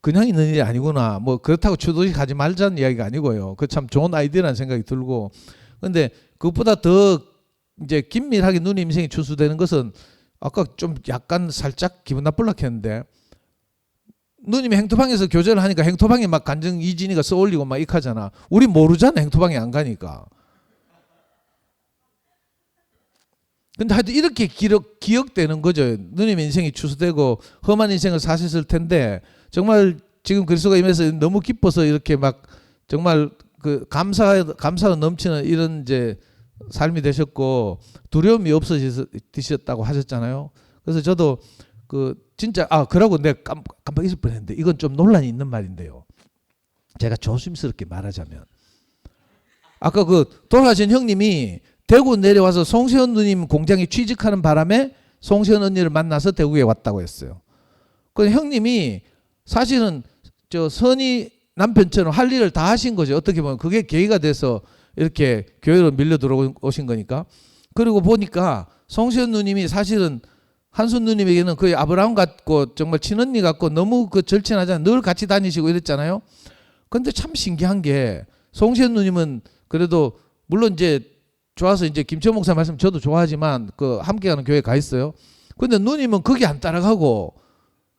P: 그냥 있는 일이 아니구나. 뭐 그렇다고 추도식 하지 말자는 이야기가 아니고요. 그 참 좋은 아이디어라는 생각이 들고. 근데 그것보다 더 이제 긴밀하게 누님 인생이 추수되는 것은 아까 좀 약간 살짝 기분 나쁠라 했는데 누님이 행토방에서 교제를 하니까 행토방에 막 간증 이진이가 써올리고 막 익하잖아. 우리 모르잖아. 행토방에 안 가니까. 근데 하여튼 이렇게 기억되는 거죠. 누님의 인생이 추수되고 험한 인생을 사셨을 텐데 정말 지금 그리스도가 임해서 너무 기뻐서 이렇게 막 정말 그 감사로 넘치는 이런 이제 삶이 되셨고 두려움이 없어지셨다고 하셨잖아요. 그래서 저도 그 진짜 그러고 내가 깜빡 잊을 뻔했는데 이건 좀 논란이 있는 말인데요. 제가 조심스럽게 말하자면 아까 그 돌아가신 형님이 대구 내려와서 송세현 누님 공장에 취직하는 바람에 송세현 언니를 만나서 대구에 왔다고 했어요. 그 형님이 사실은 저 선희 남편처럼 할 일을 다 하신 거죠. 어떻게 보면 그게 계기가 돼서 이렇게 교회로 밀려 들어오신 거니까. 그리고 보니까 송세현 누님이 사실은 한순 누님에게는 거의 아브라함 같고 정말 친언니 같고 너무 그 절친하잖아요. 늘 같이 다니시고 이랬잖아요. 근데 참 신기한 게 송세현 누님은 그래도 물론 이제 좋아서 이제 김철 목사 말씀 저도 좋아하지만 그 함께하는 교회 가 있어요. 근데 누님은 거기 안 따라가고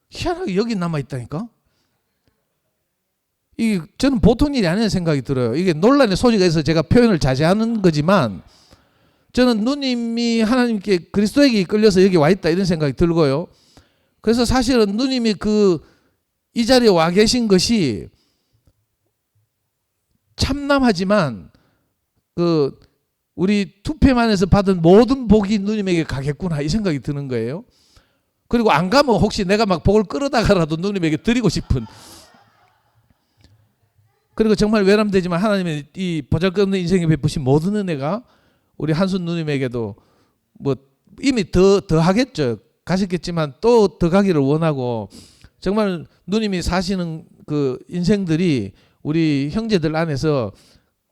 P: 희한하게 여기 남아 있다니까. 이 저는 보통 일이 아니라는 생각이 들어요. 이게 논란의 소지가 있어서 제가 표현을 자제하는 거지만 저는 누님이 하나님께 그리스도에게 이끌려서 여기 와 있다 이런 생각이 들고요. 그래서 사실은 누님이 이 자리에 와 계신 것이 참남하지만 우리 투표만에서 받은 모든 복이 누님에게 가겠구나 이 생각이 드는 거예요. 그리고 안 가면 혹시 내가 막 복을 끌어다가라도 누님에게 드리고 싶은. 그리고 정말 외람되지만 하나님의 이 보잘것없는 인생에 베푸신 모든 은혜가 우리 한순 누님에게도 뭐 이미 더 하겠죠. 가셨겠지만 또 더 가기를 원하고 정말 누님이 사시는 그 인생들이 우리 형제들 안에서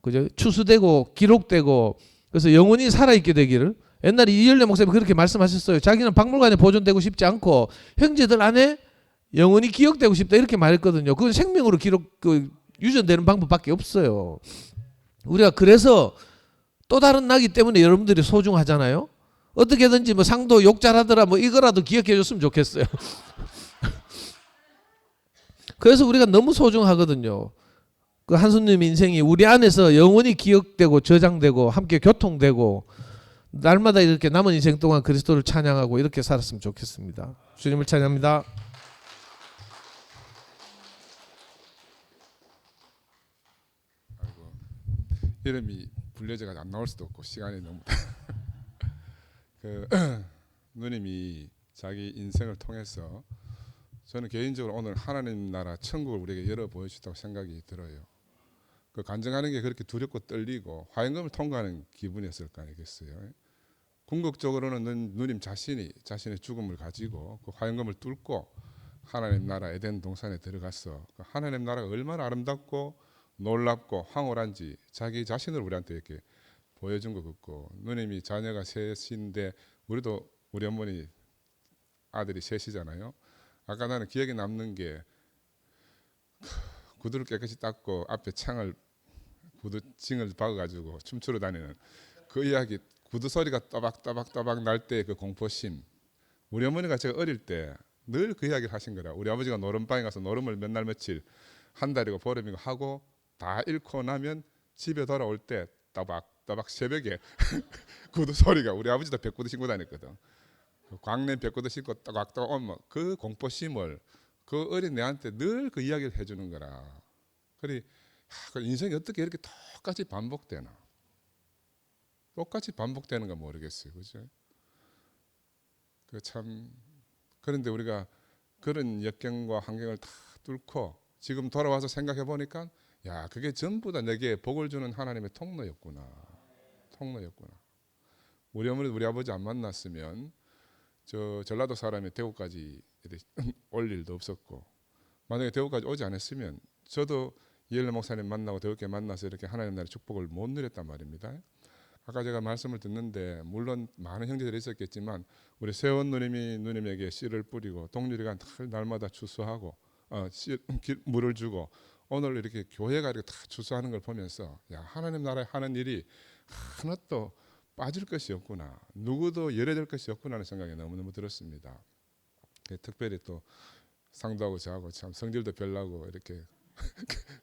P: 그죠? 추수되고 기록되고 그래서 영원히 살아있게 되기를. 옛날에 이열래 목사님이 그렇게 말씀하셨어요. 자기는 박물관에 보존되고 싶지 않고 형제들 안에 영원히 기억되고 싶다 이렇게 말했거든요. 그건 생명으로 유전되는 방법밖에 없어요. 우리가 그래서 또 다른 나기 때문에 여러분들이 소중하잖아요. 어떻게든지 뭐 상도 욕 잘하더라 뭐 이거라도 기억해 줬으면 좋겠어요. 그래서 우리가 너무 소중하거든요. 그 한수님 인생이 우리 안에서 영원히 기억되고 저장되고 함께 교통되고 날마다 이렇게 남은 인생 동안 그리스도를 찬양하고 이렇게 살았으면 좋겠습니다. 주님을 찬양합니다.
Q: 아이고, 이름이 불려져가 안 나올 수도 없고 시간이 너무 그 누님이 자기 인생을 통해서 저는 개인적으로 오늘 하나님 나라 천국을 우리에게 열어 보여주셨다고 생각이 들어요. 그 간증하는 게 그렇게 두렵고 떨리고 화영검을 통과하는 기분이었을 거 아니겠어요. 궁극적으로는 누님 자신이 자신의 죽음을 가지고 그 화영검을 뚫고 하나님 나라 에덴 동산에 들어가서 그 하나님 나라가 얼마나 아름답고 놀랍고 황홀한지 자기 자신을 우리한테 이렇게 보여준 것 같고, 누님이 자녀가 셋인데 우리도 우리 어머니 아들이 셋이잖아요. 아까 나는 기억에 남는 게 구두를 깨끗이 닦고 앞에 창을 구두징을 박아가지고 춤추러 다니는 그 이야기, 구두 소리가 따박따박따박 날 때 그 공포심. 우리 어머니가 제가 어릴 때 늘 그 이야기를 하신 거라. 우리 아버지가 노름방에 가서 노름을 몇 날 며칠 한 달이고 보름이고 하고 다 잃고 나면 집에 돌아올 때 따박따박 새벽에 구두 소리가, 우리 아버지도 백구두 신고 다녔거든. 광내 백구두 신고 따박따박 오면 그 공포심을 그 어린 내한테 늘 그 이야기를 해주는 거라. 그래 인생이 어떻게 이렇게 똑같이 반복되나? 똑같이 반복되는가 모르겠어요, 그죠? 그 참 그런데 우리가 그런 역경과 환경을 다 뚫고 지금 돌아와서 생각해 보니까 야, 그게 전부 다 내게 복을 주는 하나님의 통로였구나. 통로였구나. 우리 어머니 우리 아버지 안 만났으면 저 전라도 사람이 대구까지 올 일도 없었고, 만약에 대구까지 오지 않았으면 저도 이엘레 목사님 만나고 대구께 만나서 이렇게 하나님 나라의 축복을 못 누렸단 말입니다. 아까 제가 말씀을 듣는데 물론 많은 형제들이 있었겠지만 우리 세원 누님이 누님에게 씨를 뿌리고 동률이가 날마다 추수하고 물을 주고 오늘 이렇게 교회가 이렇게 다 추수하는 걸 보면서 야, 하나님 나라에 하는 일이 하나도 빠질 것이 없구나, 누구도 열애될 것이 없구나라는 생각이 너무너무 들었습니다. 특별히 또 상도하고 저하고 참 성질도 별나고 이렇게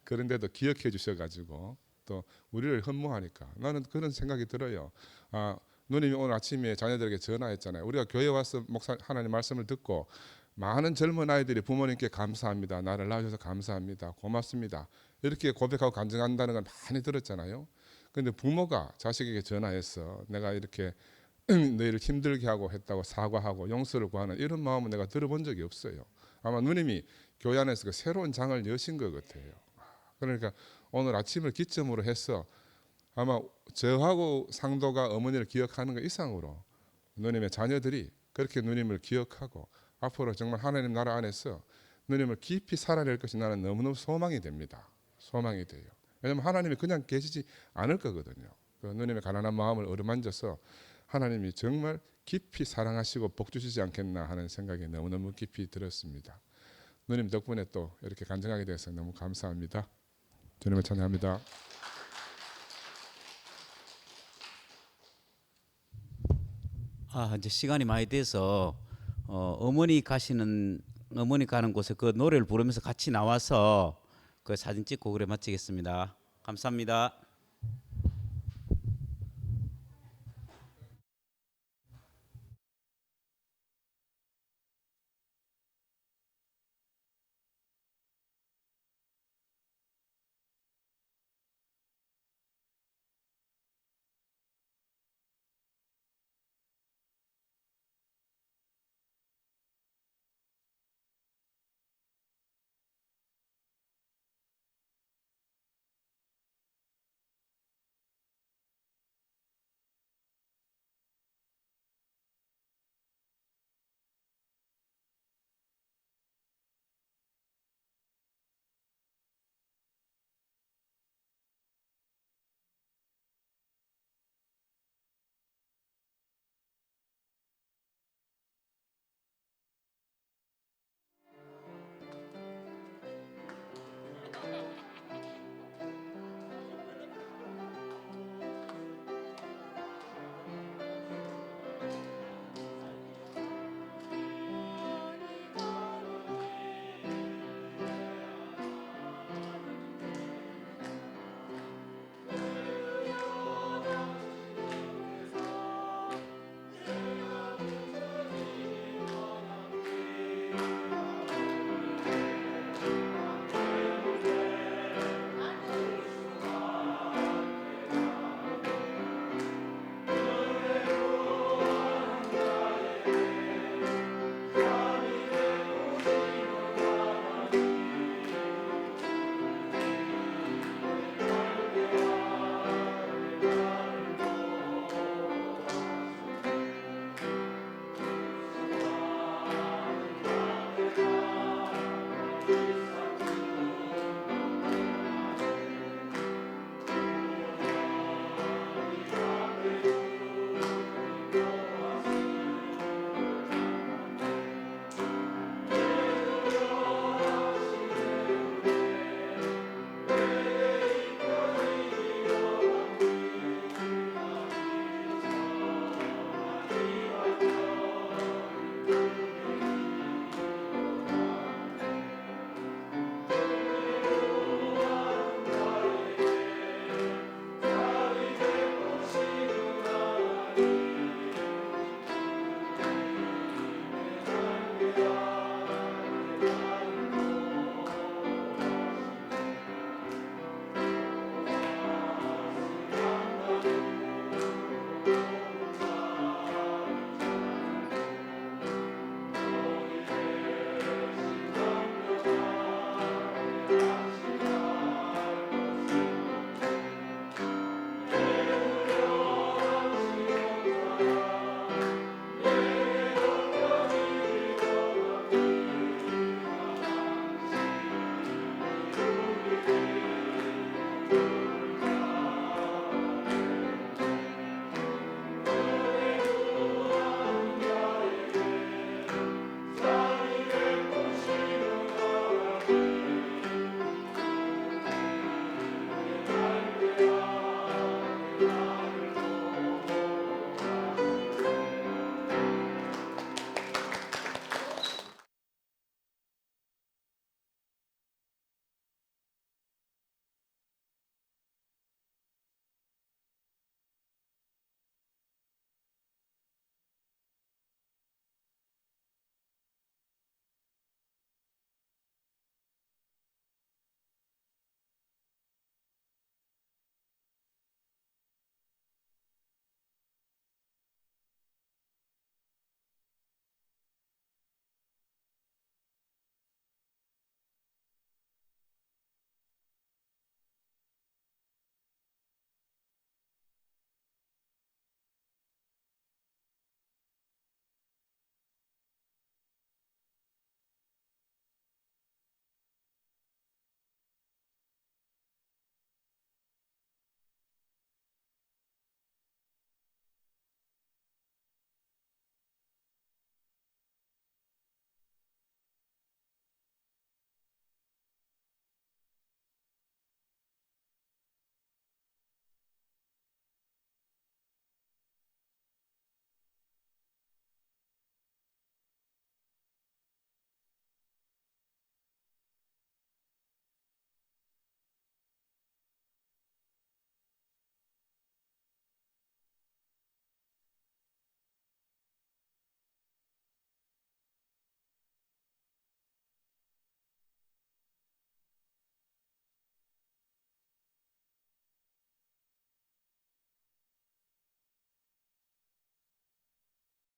Q: 그런데도 기억해 주셔가지고 또 우리를 흠모하니까 나는 그런 생각이 들어요. 아, 누님이 오늘 아침에 자녀들에게 전화했잖아요. 우리가 교회 와서 하나님 말씀을 듣고 많은 젊은 아이들이 부모님께 감사합니다, 나를 낳으셔서 감사합니다, 고맙습니다 이렇게 고백하고 간증한다는 걸 많이 들었잖아요. 그런데 부모가 자식에게 전화해서 내가 이렇게 너희를 힘들게 하고 했다고 사과하고 용서를 구하는 이런 마음은 내가 들어본 적이 없어요. 아마 누님이 교회 안에서 그 새로운 장을 여신 것 같아요. 그러니까 오늘 아침을 기점으로 해서 아마 저하고 상도가 어머니를 기억하는 것 이상으로 누님의 자녀들이 그렇게 누님을 기억하고 앞으로 정말 하나님 나라 안에서 누님을 깊이 살아낼 것이 나는 너무너무 소망이 됩니다. 소망이 돼요. 왜냐하면 하나님이 그냥 계시지 않을 거거든요. 그 누님의 가난한 마음을 어루만져서 하나님이 정말 깊이 사랑하시고 복 주시지 않겠나 하는 생각이 너무너무 깊이 들었습니다. 누님 덕분에 또 이렇게 간증하게 돼서 너무 감사합니다. 주님을 찬양합니다.
B: 이제 시간이 많이 돼서 어머니 가는 곳에 그 노래를 부르면서 같이 나와서 그 사진 찍고 그래 마치겠습니다. 감사합니다.